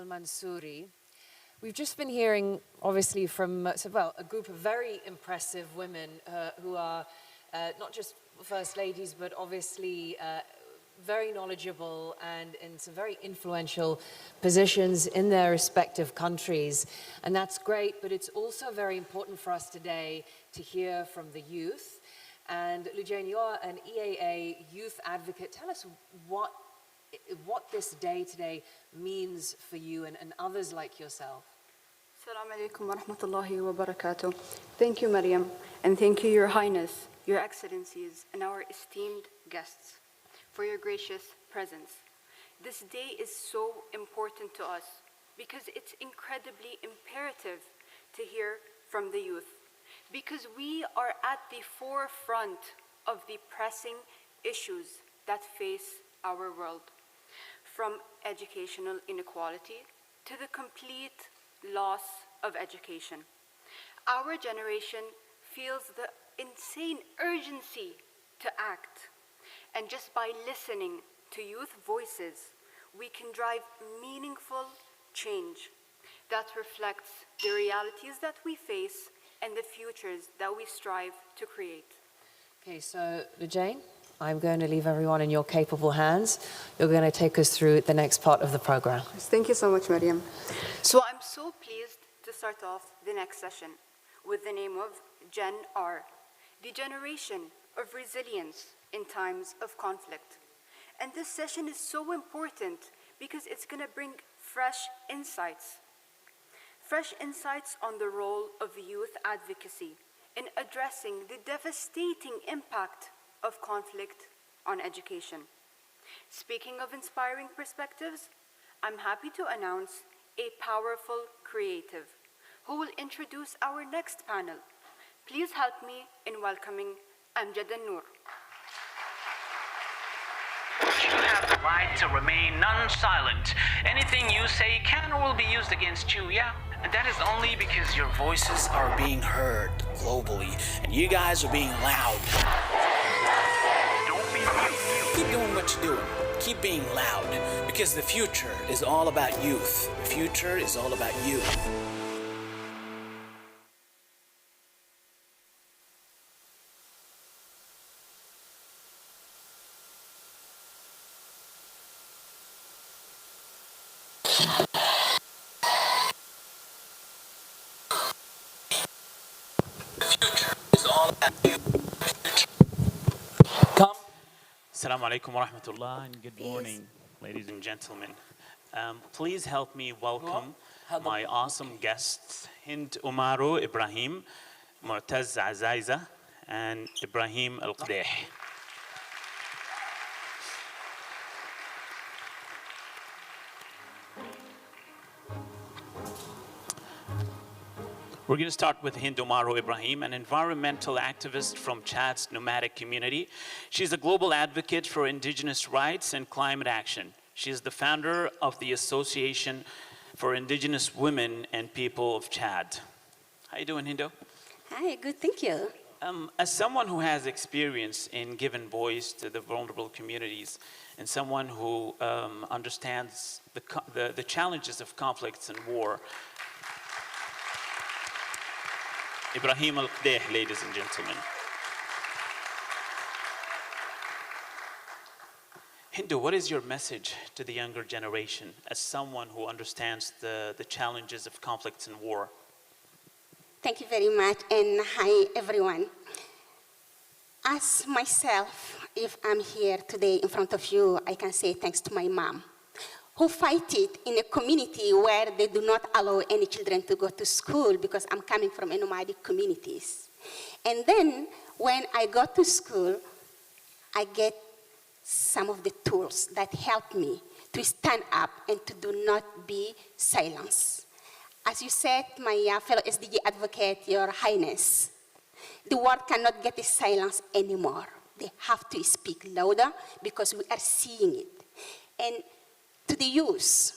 Mansouri. We've just been hearing, obviously, from a group of very impressive women who are not just first ladies, but obviously very knowledgeable and in some very influential positions in their respective countries. And that's great, but it's also very important for us today to hear from the youth. And Lujain, you're an EAA youth advocate. Tell us what this day today means for you and others like yourself.
Assalamu alaikum wa rahmatullahi wa barakatuh. Thank you, Maryam, and thank you, Your Highness, Your Excellencies, and our esteemed guests for your gracious presence. This day is so important to us because it's incredibly imperative to hear from the youth, because we are at the forefront of the pressing issues that face our world. From educational inequality to the complete loss of education. Our generation feels the insane urgency to act. And just by listening to youth voices, we can drive meaningful change that reflects the realities that we face and the futures that we strive to create.
Okay, so Lujain, I'm going to leave everyone in your capable hands. You're going to take us through the next part of the program.
Thank you so much, Mariam. So I'm so pleased to start off the next session with the name of Gen R, the generation of resilience in times of conflict. And this session is so important because it's going to bring fresh insights on the role of youth advocacy in addressing the devastating impact of conflict on education. Speaking of inspiring perspectives, I'm happy to announce a powerful creative who will introduce our next panel. Please help me in welcoming Amjad An-Noor.
You have the right to remain non-silent. Anything you say can or will be used against you, yeah? And that is only because your voices are being heard globally, and you guys are being loud. Don't be mute. Keep doing what you're doing. Keep being loud, because the future is all about youth. The future is all about you.
Assalamu alaikum wa rahmatullah, and good morning, ladies and gentlemen. Please help me welcome my awesome guests, Hind Umaru Ibrahim, Mu'taz Azaiza, and Ibrahim Al-Qadeh. We're going to start with Hind Umaru Ibrahim, an environmental activist from Chad's nomadic community. She's a global advocate for indigenous rights and climate action. She is the founder of the Association for Indigenous Women and People of Chad. How you doing, Hindo?
Hi, good, thank you.
As someone who has experience in giving voice to the vulnerable communities, and someone who understands the challenges of conflicts and war, Ibrahim Al-Qadeh, ladies and gentlemen. Hindu, what is your message to the younger generation as someone who understands the challenges of conflicts and war?
Thank you very much, and hi, everyone. As myself, if I'm here today in front of you, I can say thanks to my mom, who fight it in a community where they do not allow any children to go to school because I'm coming from a nomadic communities. And then when I go to school, I get some of the tools that help me to stand up and to do not be silenced. As you said, my fellow SDG advocate, Your Highness, the world cannot get a silence anymore. They have to speak louder because we are seeing it. And to the youth,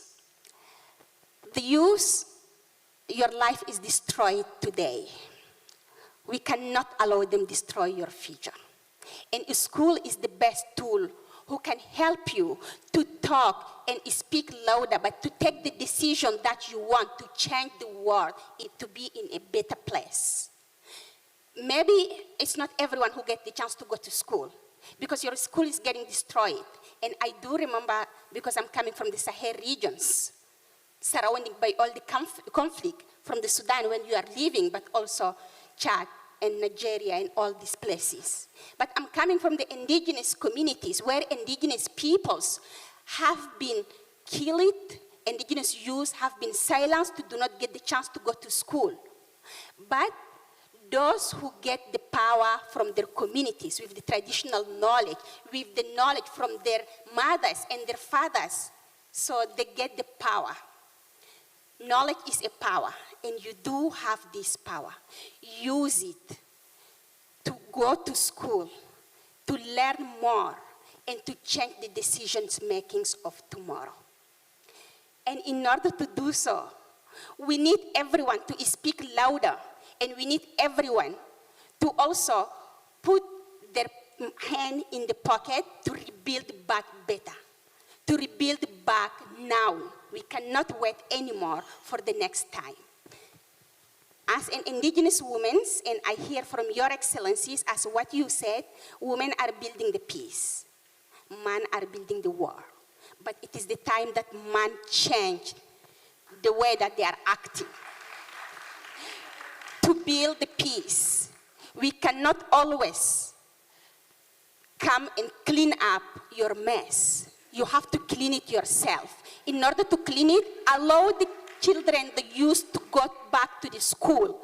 your life is destroyed today. We cannot allow them destroy your future. And school is the best tool who can help you to talk and speak louder, but to take the decision that you want to change the world to be in a better place. Maybe it's not everyone who gets the chance to go to school because your school is getting destroyed. And I do remember, because I'm coming from the Sahel regions, surrounded by all the conflict from the Sudan when you are leaving, but also Chad and Nigeria and all these places. But I'm coming from the indigenous communities where indigenous peoples have been killed, indigenous youth have been silenced to do not get the chance to go to school. But those who get the power from their communities with the traditional knowledge, with the knowledge from their mothers and their fathers, so they get the power. Knowledge is a power, and you do have this power. Use it to go to school, to learn more, and to change the decisions makings of tomorrow. And in order to do so, we need everyone to speak louder, and we need everyone to also put their hand in the pocket to rebuild back better, to rebuild back now. We cannot wait anymore for the next time. as an indigenous woman, and I hear from your excellencies as what you said, women are building the peace. Men are building the war. But it is the time that man change the way that they are acting. To build the peace, we cannot always come and clean up your mess. You have to clean it yourself. In order to clean it, allow the children, the youth, to go back to the school.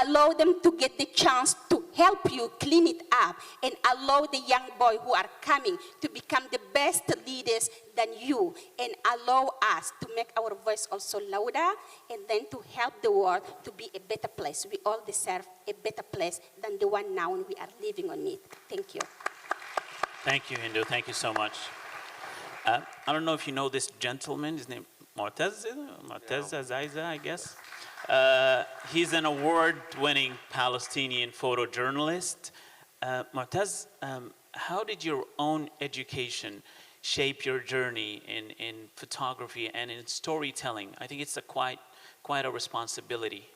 Allow them to get the chance to help you clean it up, and allow the young boy who are coming to become the best leaders than you, and allow us to make our voice also louder, and then to help the world to be a better place. We all deserve a better place than the one now, and we are living on it. Thank you.
Thank you, Hindu. Thank you so much. I don't know if you know this gentleman. His name Mortez Zaiza, I guess. He's an award-winning Palestinian photojournalist. Mortez, how did your own education shape your journey in photography and in storytelling? I think it's quite a responsibility.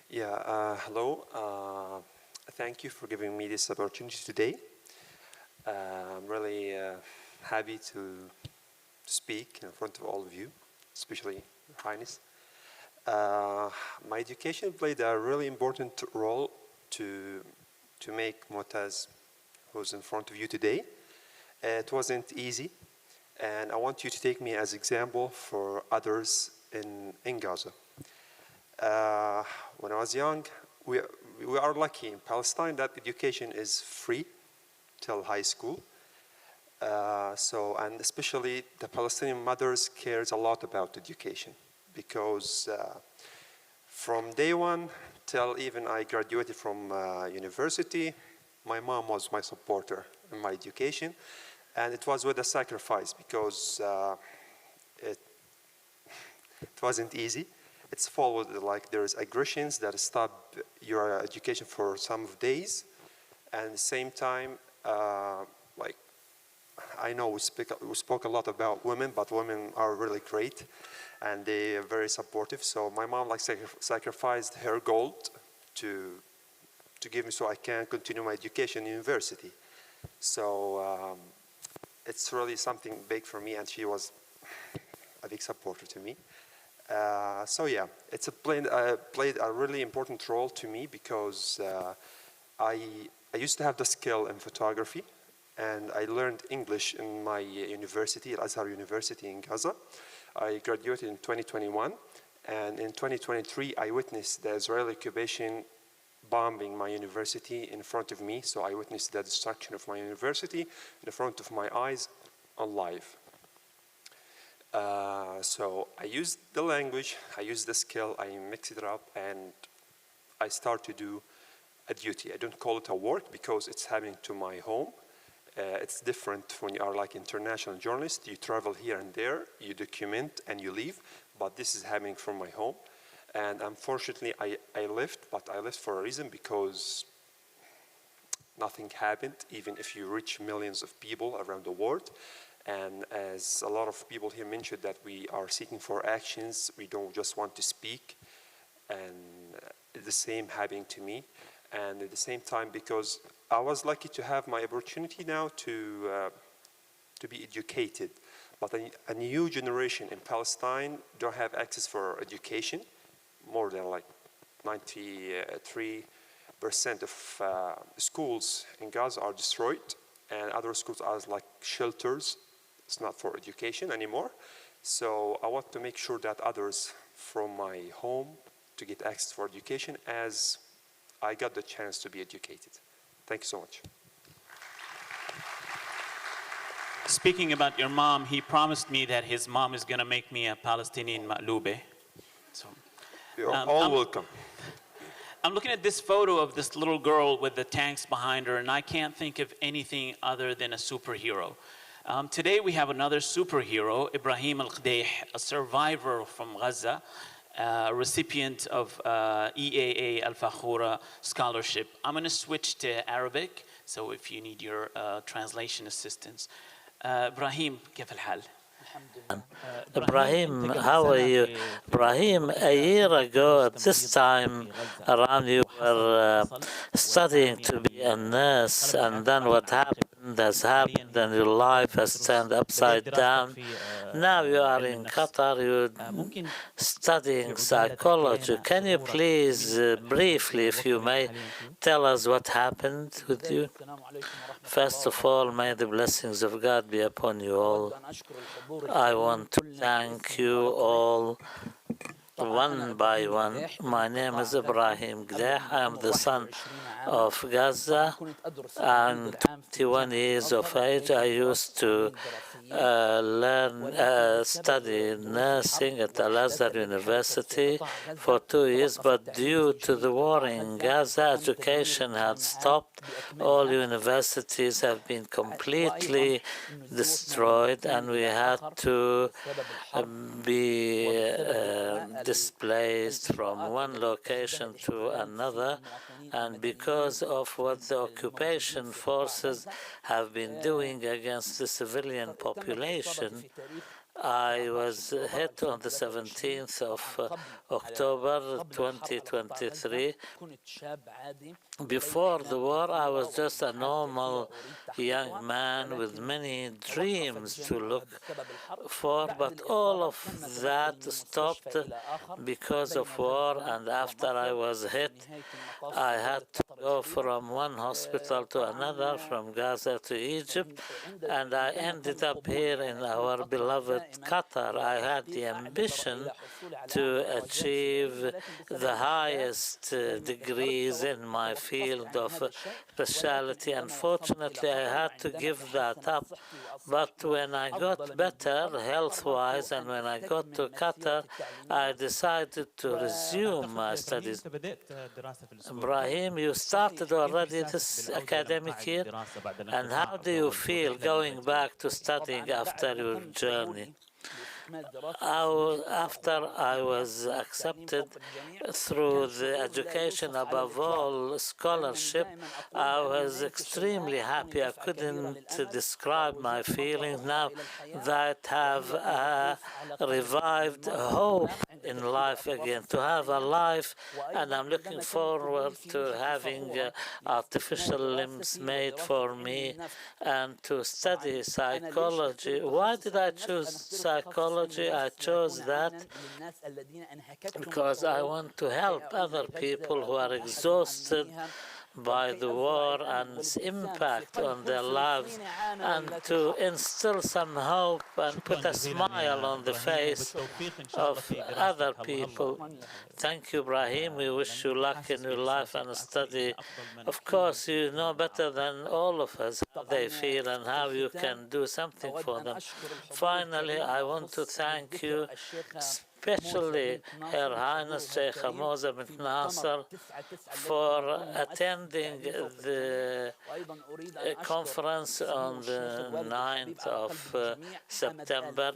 Yeah, hello. Thank you for giving me this opportunity today. I'm really happy to speak in front of all of you, especially Your Highness. My education played a really important role to make Motaz, who's in front of you today. It wasn't easy, and I want you to take me as example for others in Gaza. When I was young, we are lucky in Palestine that education is free till high school. And especially the Palestinian mothers cares a lot about education, because from day one till even I graduated from university, my mom was my supporter in my education, and it was with a sacrifice, because it wasn't easy. It's followed, like there's aggressions that stop your education for some days, and at the same time, like I know we spoke a lot about women, but women are really great, and they are very supportive. So my mom like sacrificed her gold to give me so I can continue my education in university. So it's really something big for me, and she was a big supporter to me. So yeah, it's played a really important role to me, because I used to have the skill in photography, and I learned English in my university, Al-Azhar University in Gaza. I graduated in 2021, and in 2023 I witnessed the Israeli occupation bombing my university in front of me. So I witnessed the destruction of my university in front of my eyes on live. So I used the language, I used the skill, I mixed it up, and I start to do a duty. I don't call it a work because it's happening to my home. It's different when you are like international journalist. You travel here and there, you document and you leave, but this is happening from my home. And unfortunately, I left, but I left for a reason, because nothing happened, even if you reach millions of people around the world. And as a lot of people here mentioned, that we are seeking for actions, we don't just want to speak, and the same happening to me. And at the same time, because I was lucky to have my opportunity now to be educated, but a new generation in Palestine don't have access for education. More than like 93% of schools in Gaza are destroyed, and other schools are like shelters. It's not for education anymore. So I want to make sure that others from my home to get access for education, as I got the chance to be educated. Thank you so much.
Speaking about your mom, he promised me that his mom is going to make me a Palestinian ma'lube. So,
you're all welcome.
I'm looking at this photo of this little girl with the tanks behind her, and I can't think of anything other than a superhero. Today we have another superhero, Ibrahim Al-Qdaih, a survivor from Gaza, recipient of EAA Al-Fakhura scholarship. I'm going to switch to Arabic, so if you need your translation assistance. Ibrahim, كيف الحال?
Ibrahim, how are you? Ibrahim, a year ago at this time around you were studying to be a nurse, and then what happened has happened and your life has turned upside down. Now you are in Qatar, you're studying psychology. Can you please briefly, if you may, tell us what happened with you? First of all, may the blessings of God be upon you all. I want to thank you all one by one. My name is Ibrahim Gdeh. I am the son of Gaza. I'm 21 years of age. I used to study nursing at Al-Azhar University for 2 years, but due to the war in Gaza, education had stopped. All universities have been completely destroyed, and we had to be displaced from one location to another. And because of what the occupation forces have been doing against the civilian population, I was hit on the 17th of October 2023. Before the war, I was just a normal young man with many dreams to look for, but all of that stopped because of war, and after I was hit, I had to go from one hospital to another, from Gaza to Egypt, and I ended up here in our beloved Qatar. I had the ambition to achieve the highest degrees in my field of specialty. Unfortunately, I had to give that up. But when I got better health-wise and when I got to Qatar, I decided to resume my studies. Ibrahim, you started already this academic year, and how do you feel going back to studying after your journey? After I was accepted through the education, above all scholarship, I was extremely happy. I couldn't describe my feelings now that have revived hope in life again, to have a life, and I'm looking forward to having artificial limbs made for me and to study psychology. Why did I choose psychology? I chose that because I want to help other people who are exhausted by the war and its impact on their lives, and to instill some hope and put a smile on the face of other people. Thank you, Ibrahim. We wish you luck in your life and study. Of course, you know better than all of us how they feel and how you can do something for them. Finally, I want to thank you, especially Her Highness Sheikha Moza bint Nasser, for attending the conference on the 9th of September,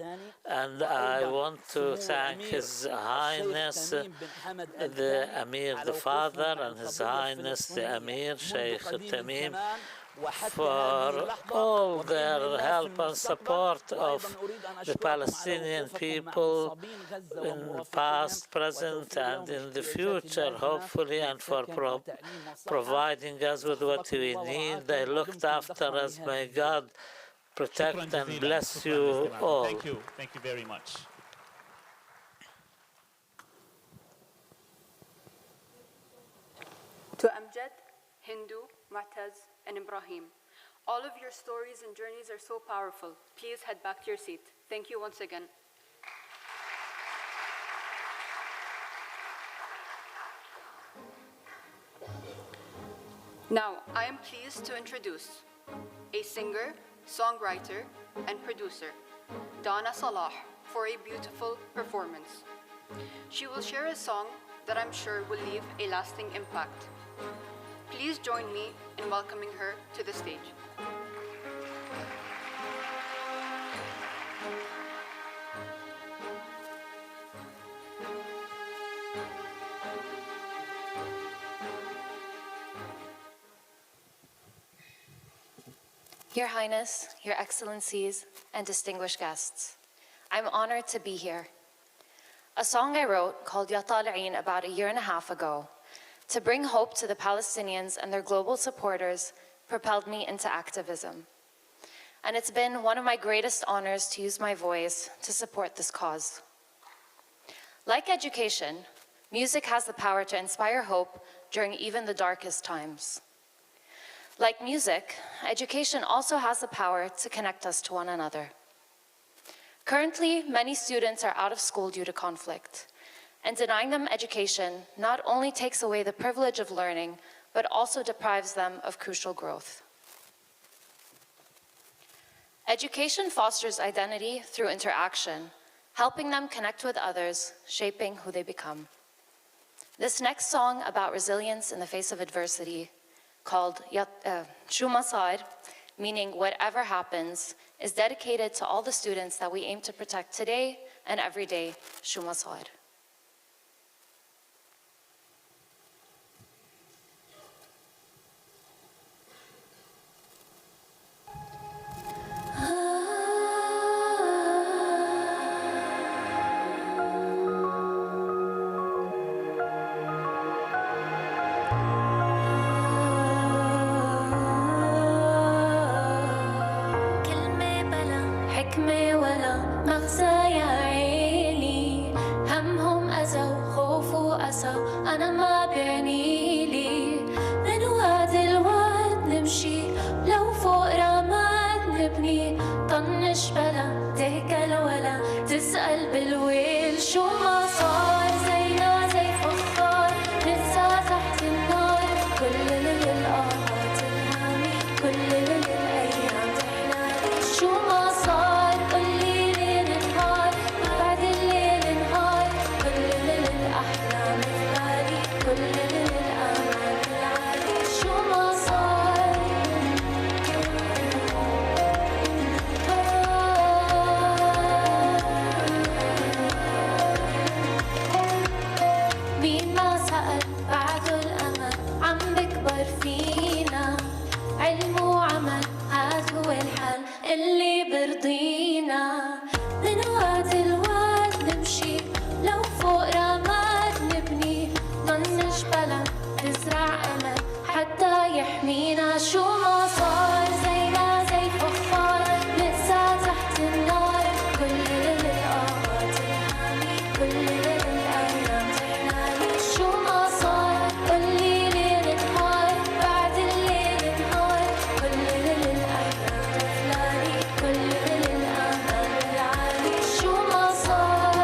and I want to thank His Highness the Amir, the father, and His Highness the Amir, Sheikh Tamim, for all their help and support of the Palestinian people in the past, present, and in the future, hopefully, and for providing us with what we need. They looked after us. May God protect and bless you all.
Thank you. Thank you very much.
To Amjad, Hindu, Mu'taz, and Ibrahim, all of your stories and journeys are so powerful. Please head back to your seat. Thank you once again. Now, I am pleased to introduce a singer, songwriter, and producer, Donna Salah, for a beautiful performance. She will share a song that I'm sure will leave a lasting impact. Please join me in welcoming her to the stage.
Your Highness, Your Excellencies, and distinguished guests, I'm honored to be here. A song I wrote called Ya Tali'een about a year and a half ago to bring hope to the Palestinians and their global supporters propelled me into activism. And it's been one of my greatest honors to use my voice to support this cause. Like education, music has the power to inspire hope during even the darkest times. Like music, education also has the power to connect us to one another. Currently, many students are out of school due to conflict, and denying them education not only takes away the privilege of learning, but also deprives them of crucial growth. Education fosters identity through interaction, helping them connect with others, shaping who they become. This next song about resilience in the face of adversity, called Shu Ma Sar, meaning whatever happens, is dedicated to all the students that we aim to protect today and every day. Shu Ma Sar.
أنا ما بيعني لي من واد الواد نمشي لو فوق رماد نبني طنش بلا تهكل ولا تسأل بالويل شو ما صار زينا زي فخار ننسى تحت النار كل للآهات الهامي كل للأيام تحلالي شو ما صار قولي ليل نهار بعد الليل نهار كل للأحلام كل للأمان العالي شو ما صار مين ما سأل بعده الأمل عم بكبر فينا علم وعمل هاد هو الحل اللي برضينا من واد الواد نمشي لو فوق رماد نبني طنش بلا نزرع أمل حتى يحمينا شو ما صار زينا زي فخار نقسى تحت النار كل للآهات الهامي كل للأيام تحلالي شو ما صار قولي ليل نهار بعد الليل نهار كل للأيام تحلالي كل للأمان العالي شو ما صار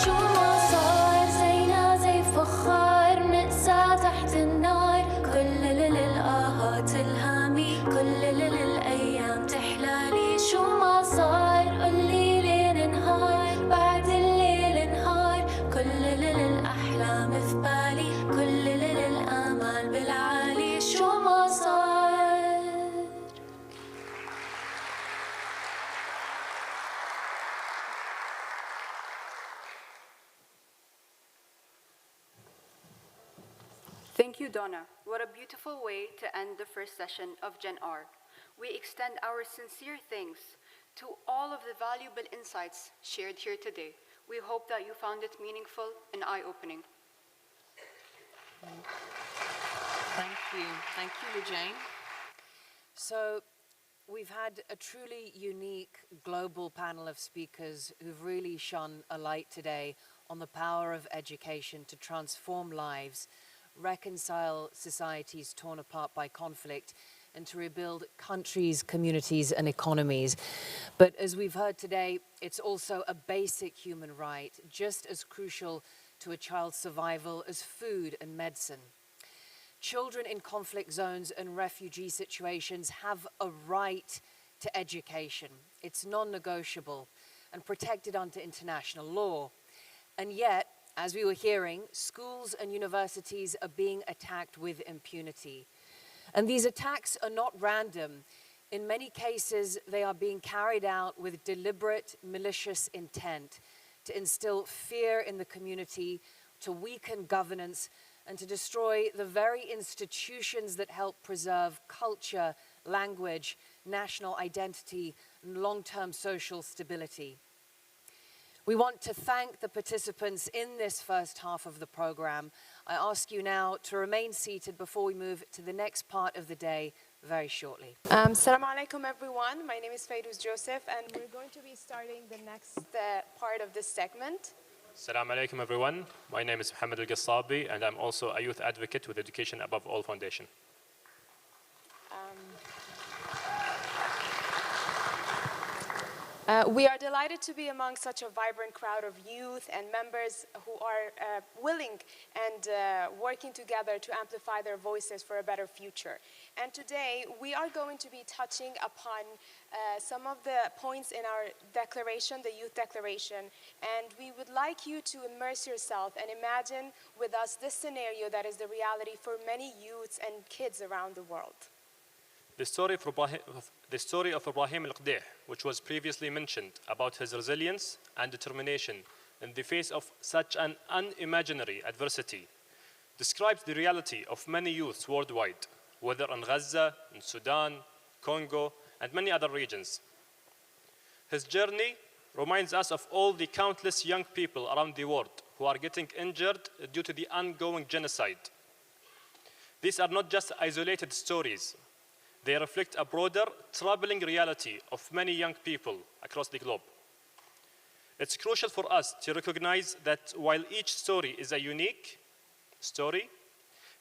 شو ما صار زينا زي فخار نقسى تحت النار كل للآهات الهامي كل للأيام تحلالي شو ما صار قولي ليل نهار بعد الليل نهار كل للأحلام في بالي كل للآمال بالعالي شو ما صار
Thank you, Donna. What a beautiful way to end the first session of Gen R. We extend our sincere thanks to all of the valuable insights shared here today. We hope that you found it meaningful and eye-opening.
Thank you. Thank you, Lujane. So we've had a truly unique global panel of speakers who've really shone a light today on the power of education to transform lives, reconcile societies torn apart by conflict, and to rebuild countries, communities, and economies. But as we've heard today, it's also a basic human right, just as crucial to a child's survival as food and medicine. Children in conflict zones and refugee situations have a right to education. It's non-negotiable and protected under international law. And yet, as we were hearing, schools and universities are being attacked with impunity. And these attacks are not random. In many cases, they are being carried out with deliberate, malicious intent to instill fear in the community, to weaken governance, and to destroy the very institutions that help preserve culture, language, national identity, and long-term social stability. We want to thank the participants in this first half of the program. I ask you now to remain seated before we move to the next part of the day very shortly.
Assalamu alaikum everyone. My name is Fairuz Joseph and we're going to be starting the next part of this segment.
Assalamu alaikum everyone. My name is Mohammed Al-Gassabi and I'm also a youth advocate with Education Above All Foundation.
We are delighted to be among such a vibrant crowd of youth and members who are willing and working together to amplify their voices for a better future. And today we are going to be touching upon some of the points in our declaration, the Youth Declaration, and we would like you to immerse yourself and imagine with us this scenario that is the reality for many youths and kids around the world.
The story of Ibrahim Al-Qadih, which was previously mentioned, about his resilience and determination in the face of such an unimaginary adversity, describes the reality of many youths worldwide, whether in Gaza, in Sudan, Congo, and many other regions. His journey reminds us of all the countless young people around the world who are getting injured due to the ongoing genocide. These are not just isolated stories. They reflect a broader, troubling reality of many young people across the globe. It's crucial for us to recognize that while each story is a unique story,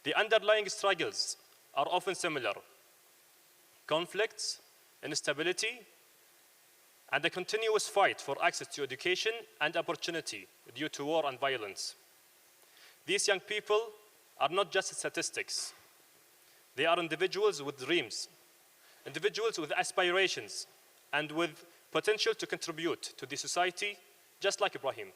the underlying struggles are often similar. Conflicts, instability, and a continuous fight for access to education and opportunity due to war and violence. These young people are not just statistics. They are individuals with dreams, individuals with aspirations, and with potential to contribute to the society, just like Ibrahim.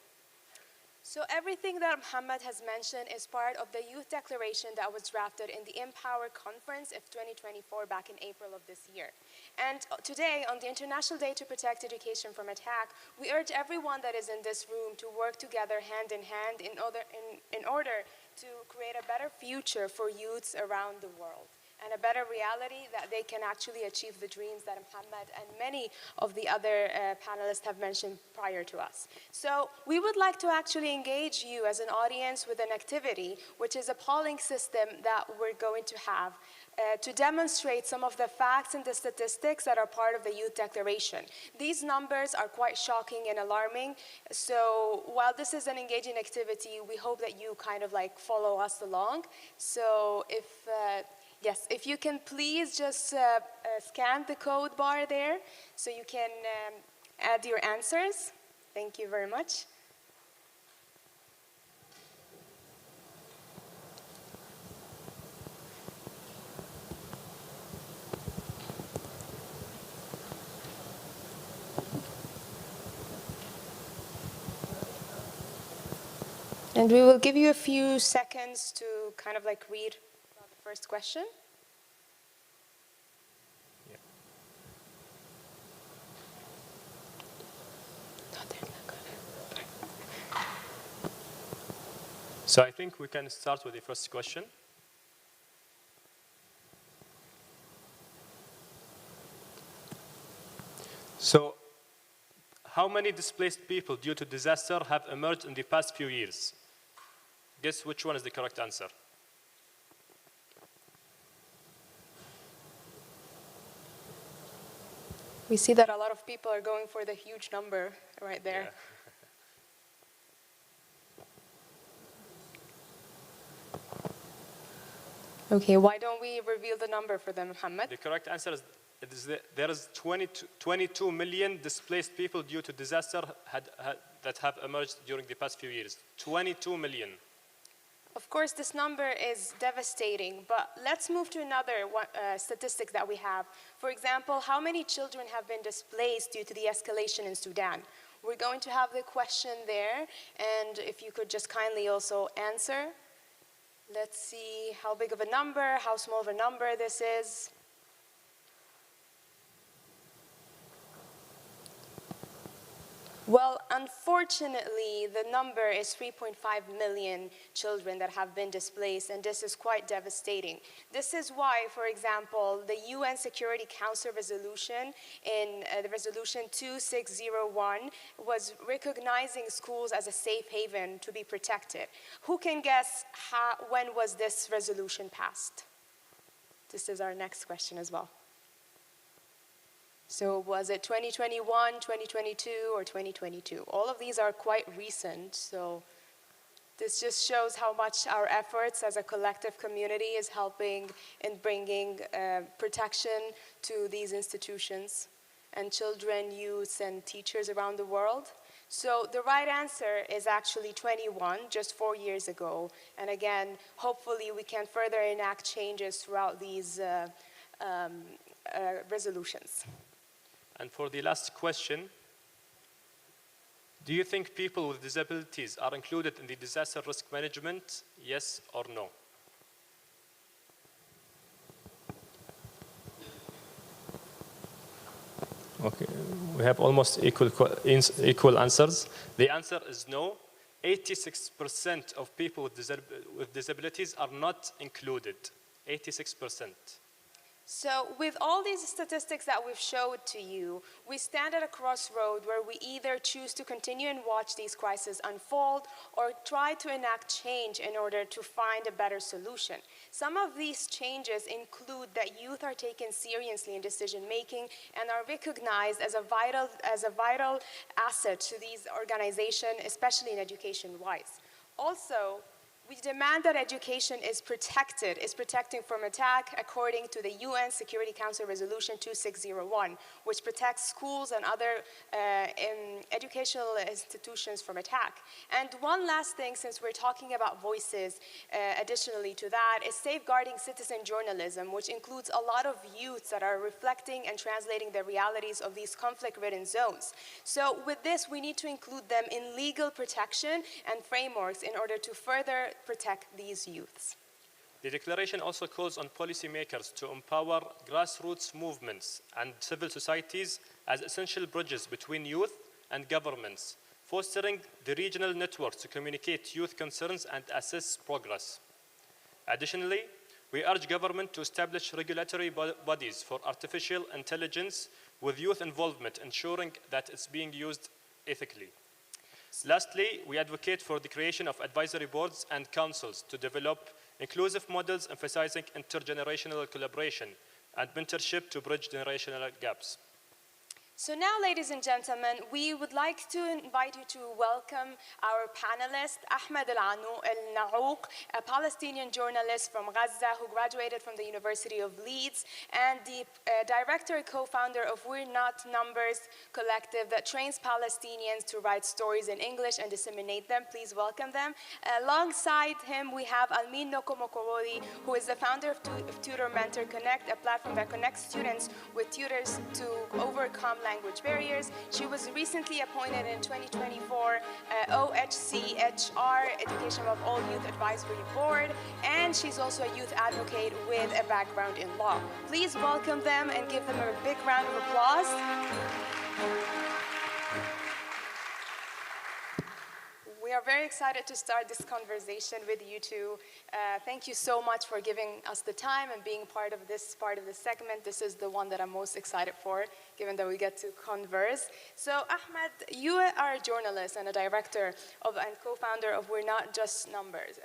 So everything that Muhammad has mentioned is part of the Youth Declaration that was drafted in the Empower Conference of 2024 back in April of this year. And today, on the International Day to Protect Education from Attack, we urge everyone that is in this room to work together hand in hand in order to create a better future for youths around the world, and a better reality that they can actually achieve the dreams that Muhammad and many of the other panelists have mentioned prior to us. So we would like to actually engage you as an audience with an activity, which is a polling system that we're going to have to demonstrate some of the facts and the statistics that are part of the Youth Declaration. These numbers are quite shocking and alarming. So while this is an engaging activity, we hope that you kind of like follow us along. So yes, if you can please just scan the code bar there so you can add your answers. Thank you very much. And we will give you a few seconds to kind of like read the first question.
So I think we can start with the first question. So, how many displaced people due to disaster have emerged in the past few years? Guess which one is the correct answer?
We see that a lot of people are going for the huge number right there.
Yeah.
Okay, why don't we reveal the number for them, Muhammad?
The correct answer is there is 22 million displaced people due to disaster that have emerged during the past few years. 22 million.
Of course, this number is devastating, but let's move to another statistic that we have. For example, how many children have been displaced due to the escalation in Sudan? We're going to have the question there, and if you could just kindly also answer. Let's see how big of a number, how small of a number this is. Well, unfortunately, the number is 3.5 million children that have been displaced, and this is quite devastating. This is why, for example, the UN Security Council resolution in the resolution 2601 was recognizing schools as a safe haven to be protected. Who can guess when was this resolution passed? This is our next question as well. So was it 2021, 2022, or 2022? All of these are quite recent, so this just shows how much our efforts as a collective community is helping in bringing protection to these institutions and children, youths, and teachers around the world. So the right answer is actually 21, just 4 years ago. And again, hopefully we can further enact changes throughout these resolutions.
And for the last question, do you think people with disabilities are included in the disaster risk management, yes or no? Okay, we have almost equal answers. The answer is no. 86% of people with disabilities are not included. 86%.
So with all these statistics that we've showed to you, we stand at a crossroad where we either choose to continue and watch these crises unfold or try to enact change in order to find a better solution. Some of these changes include that youth are taken seriously in decision making and are recognized as a vital asset to these organizations, especially in education-wise. Also, we demand that education is protected from attack according to the UN Security Council Resolution 2601, which protects schools and other educational institutions from attack. And one last thing, since we're talking about voices, additionally to that, is safeguarding citizen journalism, which includes a lot of youths that are reflecting and translating the realities of these conflict-ridden zones. So with this, we need to include them in legal protection and frameworks in order to further protect these youths.
The declaration also calls on policymakers to empower grassroots movements and civil societies as essential bridges between youth and governments, fostering the regional networks to communicate youth concerns and assess progress. Additionally, we urge government to establish regulatory bodies for artificial intelligence with youth involvement, ensuring that it's being used ethically. Lastly, we advocate for the creation of advisory boards and councils to develop inclusive models emphasizing intergenerational collaboration and mentorship to bridge generational gaps.
So now, ladies and gentlemen, we would like to invite you to welcome our panelist, Ahmed Al-Naouq, a Palestinian journalist from Gaza who graduated from the University of Leeds, and the director and co-founder of We're Not Numbers collective that trains Palestinians to write stories in English and disseminate them. Please welcome them. Alongside him, we have Almin Nokomokowori, who is the founder of Tutor Mentor Connect, a platform that connects students with tutors to overcome language barriers. She was recently appointed in 2024 OHCHR, Education of All Youth Advisory Board, and she's also a youth advocate with a background in law. Please welcome them and give them a big round of applause. We are very excited to start this conversation with you two. Thank you so much for giving us the time and being part of this segment. This is the one that I'm most excited for, given that we get to converse. So Ahmed, you are a journalist and a director and co-founder of We're Not Just Numbers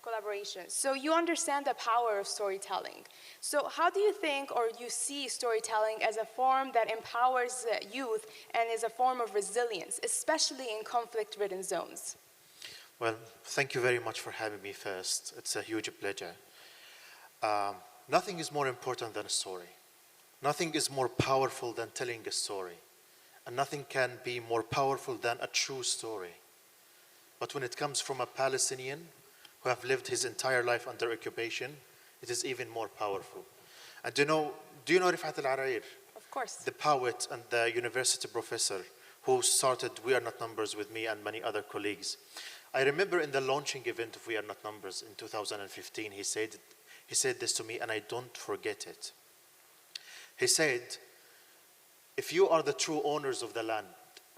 collaboration. So you understand the power of storytelling. So how do you think, or you see storytelling as a form that empowers youth and is a form of resilience, especially in conflict-ridden zones?
Well, thank you very much for having me first. It's a huge pleasure. Nothing is more important than a story. Nothing is more powerful than telling a story. And nothing can be more powerful than a true story. But when it comes from a Palestinian who have lived his entire life under occupation, it is even more powerful. And do you know Rifat Al-Arair?
Of course.
The poet and the university professor who started We Are Not Numbers with me and many other colleagues. I remember in the launching event of We Are Not Numbers in 2015, he said this to me, and I don't forget it. He said, if you are the true owners of the land,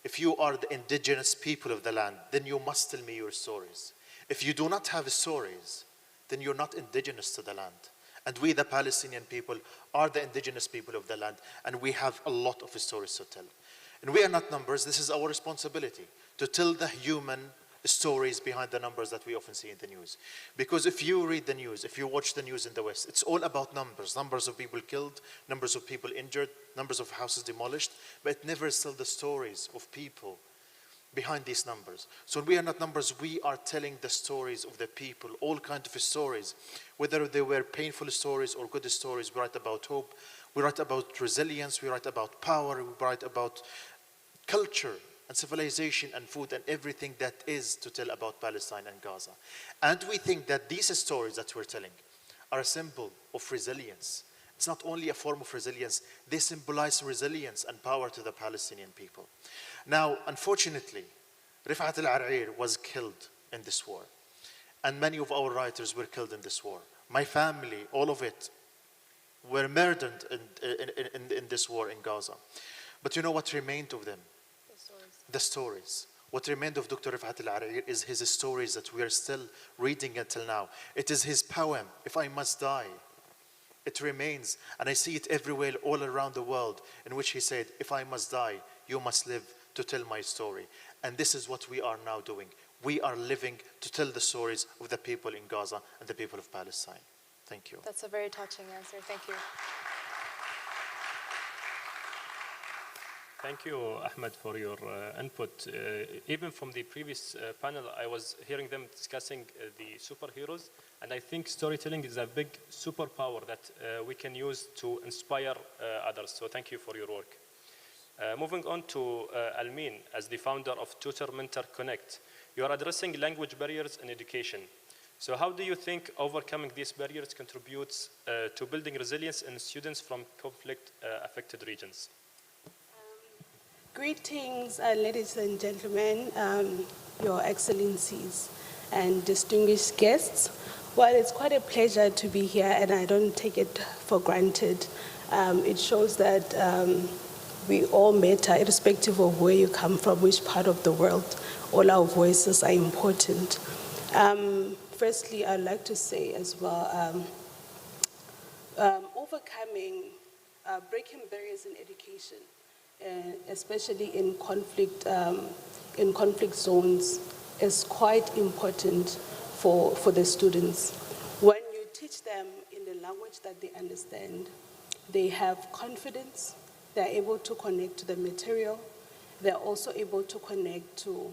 If you are the indigenous people of the land, then you must tell me your stories. If you do not have stories, then you're not indigenous to the land. And we, the Palestinian people, are the indigenous people of the land, and we have a lot of stories to tell. And we are not numbers. This is our responsibility to tell the human stories behind the numbers that we often see in the news. Because if you read the news, if you watch the news in the West, it's all about numbers. Numbers of people killed, numbers of people injured, numbers of houses demolished, but it never tells the stories of people behind these numbers. So we are not numbers, we are telling the stories of the people, all kinds of stories. Whether they were painful stories or good stories, we write about hope, we write about resilience, we write about power, we write about culture and civilization and food and everything that is to tell about Palestine and Gaza. And we think that these stories that we're telling are a symbol of resilience. It's not only a form of resilience, they symbolize resilience and power to the Palestinian people. Now, unfortunately, Rifat al-Ar'ir was killed in this war. And many of our writers were killed in this war. My family, all of it, were murdered in this war in Gaza. But you know what remained of them? The stories. What remained of Dr. Rifat al-Ar'ir is his stories that we are still reading until now. It is his poem, If I Must Die. It remains, and I see it everywhere, all around the world, in which he said, if I must die, you must live to tell my story. And this is what we are now doing. We are living to tell the stories of the people in Gaza and the people of Palestine. Thank you.
That's a very touching answer. Thank you.
Thank you, Ahmed, for your input. Even from the previous panel, I was hearing them discussing the superheroes, and I think storytelling is a big superpower that we can use to inspire others. So thank you for your work. Moving on to Almin, as the founder of Tutor Mentor Connect, you are addressing language barriers in education. So how do you think overcoming these barriers contributes to building resilience in students from conflict-affected regions?
Greetings, ladies and gentlemen, Your Excellencies and distinguished guests. Well, it's quite a pleasure to be here, and I don't take it for granted. It shows that we all matter, irrespective of where you come from, which part of the world. All our voices are important. Firstly, I'd like to say as well, breaking barriers in education, especially in conflict zones, is quite important for the students. When you teach them in the language that they understand, they have confidence, they're able to connect to the material, they're also able to connect to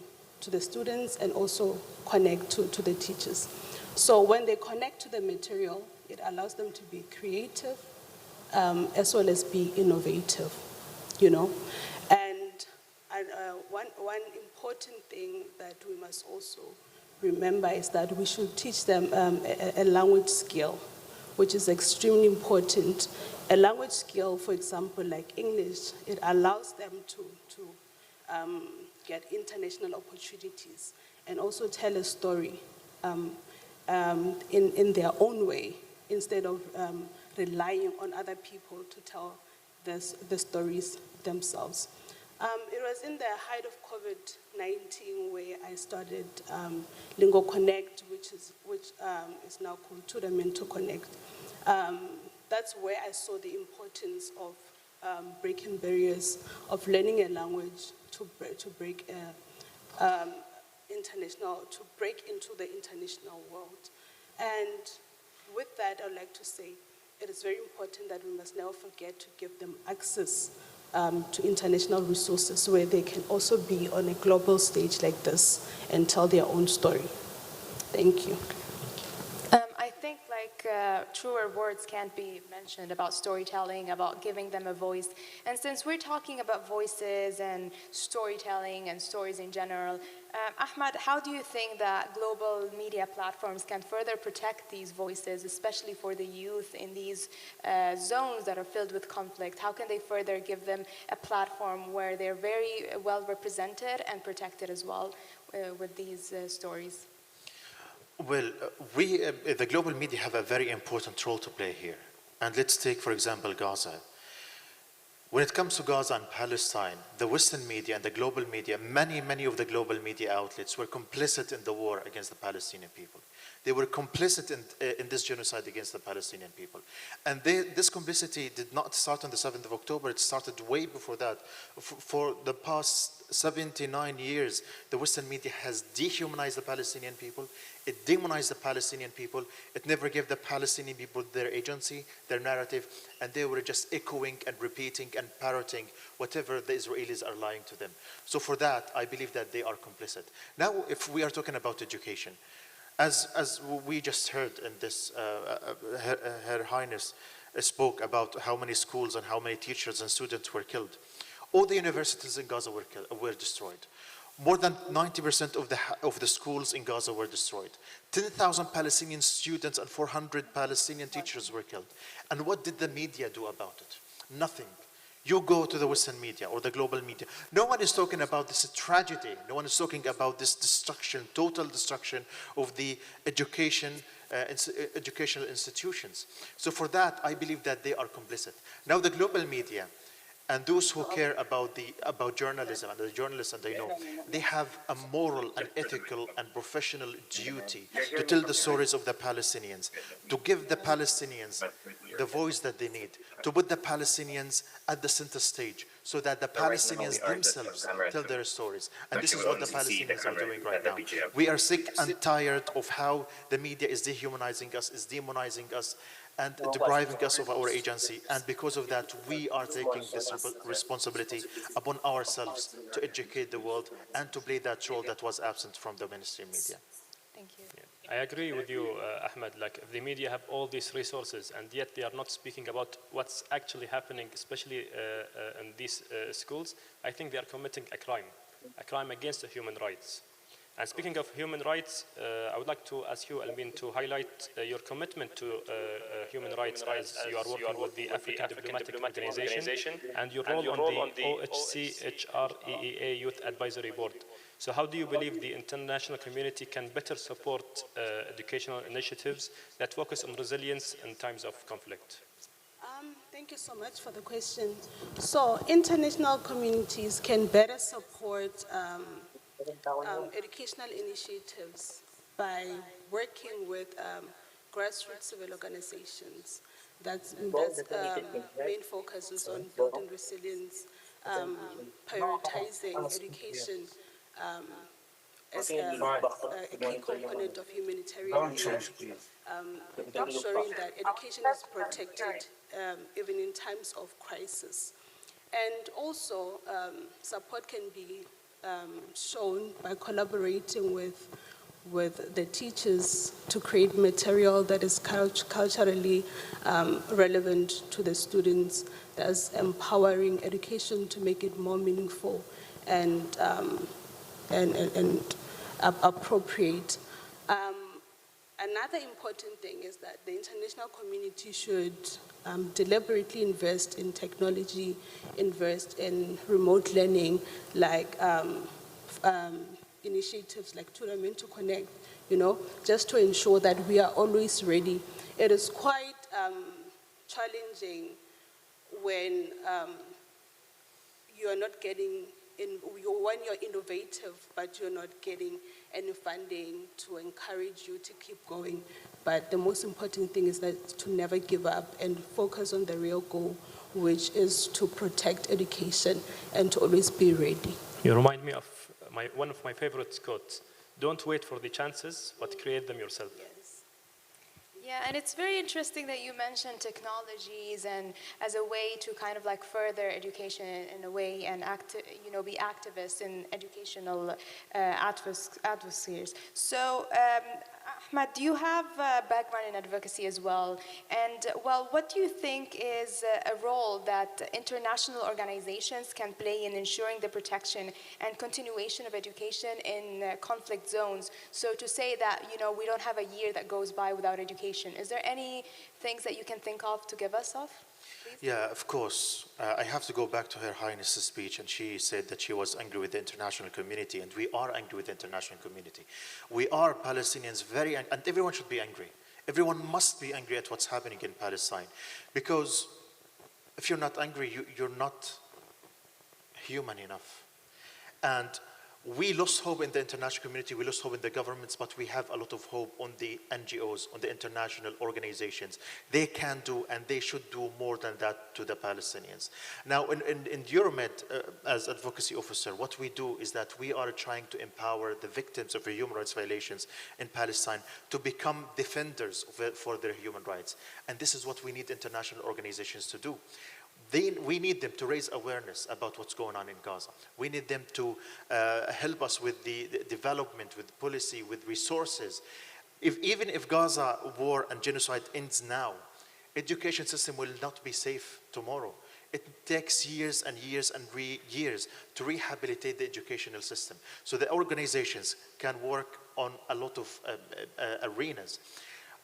the students and also connect to the teachers. So when they connect to the material, it allows them to be creative as well as be innovative, you know. And one important thing that we must also remember is that we should teach them a language skill, which is extremely important. A language skill, for example, like English, it allows them to get international opportunities and also tell a story in their own way, instead of relying on other people to tell the stories themselves. It was in the height of COVID-19 where I started Lingo Connect, which is now called Tutor Mentor Connect. That's where I saw the importance of breaking barriers, of learning a language to break into the international world. And with that, I'd like to say it is very important that we must never forget to give them access to international resources where they can also be on a global stage like this and tell their own story. Thank you.
I think truer words can't be mentioned about storytelling, about giving them a voice. And since we're talking about voices and storytelling and stories in general, Ahmad, how do you think that global media platforms can further protect these voices, especially for the youth in these zones that are filled with conflict? How can they further give them a platform where they're very well represented and protected as well with these stories?
Well, the global media have a very important role to play here. And let's take, for example, Gaza. When it comes to Gaza and Palestine, the Western media and the global media, many of the global media outlets were complicit in the war against the Palestinian people. They were complicit in this genocide against the Palestinian people. And this complicity did not start on the 7th of October, it started way before that. For the past 79 years, the Western media has dehumanized the Palestinian people, it demonized the Palestinian people, it never gave the Palestinian people their agency, their narrative, and they were just echoing and repeating and parroting whatever the Israelis are lying to them. So for that, I believe that they are complicit. Now, if we are talking about education, as we just heard in this, Her Highness spoke about how many schools and how many teachers and students were killed. All the universities in Gaza were destroyed. More than 90% of the schools in Gaza were destroyed. 10,000 Palestinian students and 400 Palestinian teachers were killed. And what did the media do about it? Nothing. You go to the Western media or the global media. No one is talking about this tragedy. No one is talking about this destruction, total destruction of the educational institutions. So for that, I believe that they are complicit. Now the global media and those who care about journalism and the journalists, and they have a moral and ethical and professional duty to tell the stories of the Palestinians, to give the Palestinians the voice that they need, to put the Palestinians at the center stage so that the Palestinians themselves tell their stories. And this is what the Palestinians are doing right now. We are sick and tired of how the media is dehumanizing us, is demonizing us, and depriving us of our agency. And because of that, we are taking this responsibility upon ourselves to educate the world and to play that role that was absent from the mainstream media.
Thank you.
I agree with you, Ahmed. Like, the media have all these resources, and yet they are not speaking about what's actually happening, especially in these schools. I think they are committing a crime against the human rights. And speaking of human rights, I would like to ask you, Almin, to highlight your commitment to human rights as you are working with the African Diplomatic Organization and your role on the OHCHREEA Youth Advisory Board. So how do you believe the international community can better support educational initiatives that focus on resilience in times of conflict?
Thank you so much for the question. So international communities can better support educational initiatives by working with grassroots civil organizations. That's main focus is on building resilience, prioritizing education as a key component of humanitarian aid, ensuring that education is protected even in times of crisis. And also, support can be shown by collaborating with the teachers to create material that is culturally relevant to the students, that's empowering education to make it more meaningful and appropriate. Another important thing is that the international community should deliberately invest in technology, invest in remote learning, like initiatives like Tournament to Connect, just to ensure that we are always ready. It is quite challenging when you're not getting when you're innovative, but you're not getting any funding to encourage you to keep going. But the most important thing is that to never give up and focus on the real goal, which is to protect education and to always be ready.
You remind me of one of my favorite quotes: "Don't wait for the chances, but create them yourself."
Yeah, and it's very interesting that you mentioned technologies and as a way to kind of like further education in a way and be activists in educational advocacies. So, Ahmed, do you have a background in advocacy as well? And, well, what do you think is a role that international organizations can play in ensuring the protection and continuation of education in conflict zones? So to say that, we don't have a year that goes by without education, is there any things that you can think of to give us of? Please?
Yeah, of course. I have to go back to Her Highness's speech, and she said that she was angry with the international community, and we are angry with the international community. We are Palestinians and everyone should be angry. Everyone must be angry at what's happening in Palestine, because If you're not angry, you're not human enough. And we lost hope in the international community, we lost hope in the governments, but we have a lot of hope on the NGOs, on the international organizations. They can do and they should do more than that to the Palestinians. Now, in Euromed, as advocacy officer, what we do is that we are trying to empower the victims of human rights violations in Palestine to become defenders for their human rights. And this is what we need international organizations to do. We need them to raise awareness about what's going on in Gaza. We need them to help us with the development, with policy, with resources. Even if Gaza war and genocide ends now, education system will not be safe tomorrow. It takes years and years and years to rehabilitate the educational system. So the organizations can work on a lot of arenas.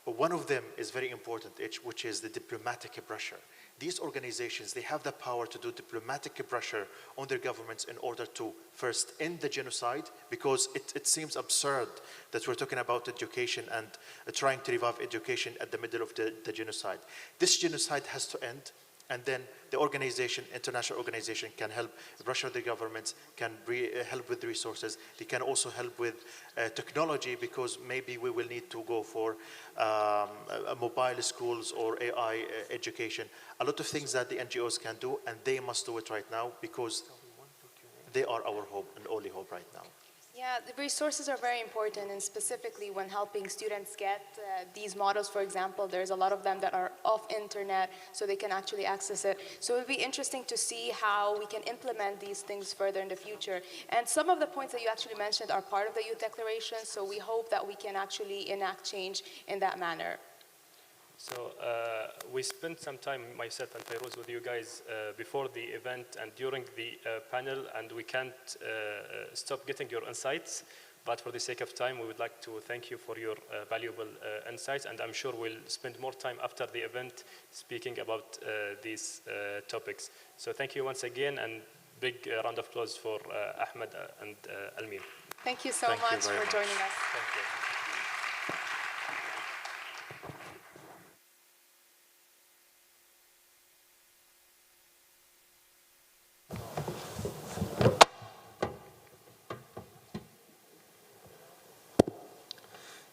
One of them is very important, which is the diplomatic pressure. These organizations, they have the power to do diplomatic pressure on their governments in order to first end the genocide, because it seems absurd that we're talking about education and trying to revive education at the middle of the genocide. This genocide has to end, and then the organization, international organization, can help pressure the governments, can help with the resources. They can also help with technology, because maybe we will need to go for mobile schools or AI education. A lot of things that the NGOs can do, and they must do it right now, because they are our hope and only hope right now.
Yeah, the resources are very important, and specifically when helping students get these models, for example, there's a lot of them that are off internet, so they can actually access it. So it would be interesting to see how we can implement these things further in the future. And some of the points that you actually mentioned are part of the Youth Declaration, so we hope that we can actually enact change in that manner.
So we spent some time, myself and Feroz, with you guys before the event and during the panel, and we can't stop getting your insights. But for the sake of time, we would like to thank you for your valuable insights, and I'm sure we'll spend more time after the event speaking about these topics. So thank you once again, and big round of applause for Ahmed and Almin.
Thank you so much for joining us.
Thank you.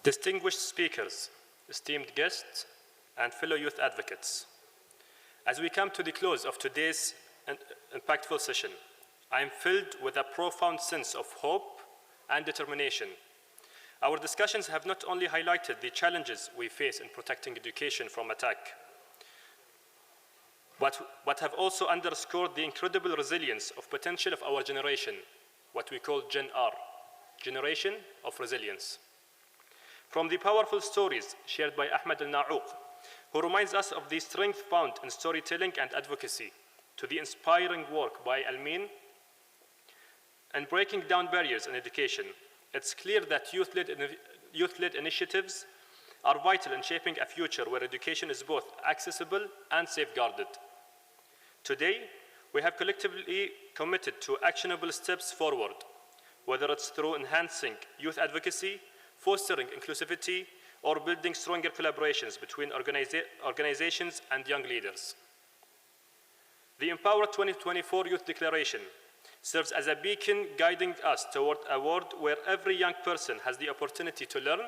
Distinguished speakers, esteemed guests, and fellow youth advocates, as we come to the close of today's impactful session, I am filled with a profound sense of hope and determination. Our discussions have not only highlighted the challenges we face in protecting education from attack, but have also underscored the incredible resilience of potential of our generation, what we call Gen R, Generation of Resilience. From the powerful stories shared by Ahmed al-Na'uq, who reminds us of the strength found in storytelling and advocacy, to the inspiring work by Almin and breaking down barriers in education, it's clear that youth-led initiatives are vital in shaping a future where education is both accessible and safeguarded. Today, we have collectively committed to actionable steps forward, whether it's through enhancing youth advocacy, fostering inclusivity, or building stronger collaborations between organizations and young leaders. The Empower 2024 Youth Declaration serves as a beacon guiding us toward a world where every young person has the opportunity to learn,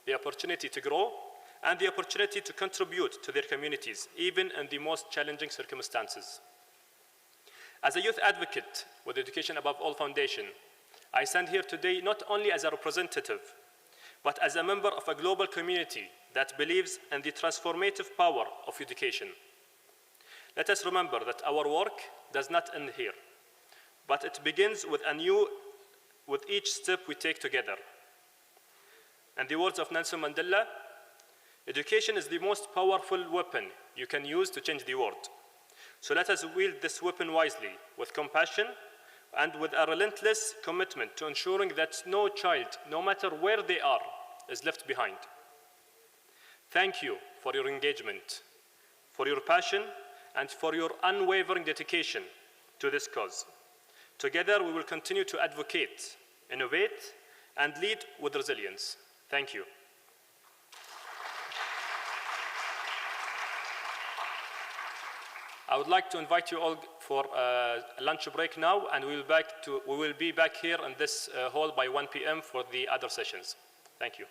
the opportunity to grow, and the opportunity to contribute to their communities, even in the most challenging circumstances. As a youth advocate with Education Above All Foundation, I stand here today not only as a representative, but as a member of a global community that believes in the transformative power of education. Let us remember that our work does not end here, but it begins with each step we take together. In the words of Nelson Mandela, education is the most powerful weapon you can use to change the world. So let us wield this weapon wisely, with compassion, and with a relentless commitment to ensuring that no child, no matter where they are, is left behind. Thank you for your engagement, for your passion, and for your unwavering dedication to this cause. Together, we will continue to advocate, innovate, and lead with resilience. Thank you. I would like to invite you all for a lunch break now, and we will be back here in this hall by 1 p.m. for the other sessions. Thank you.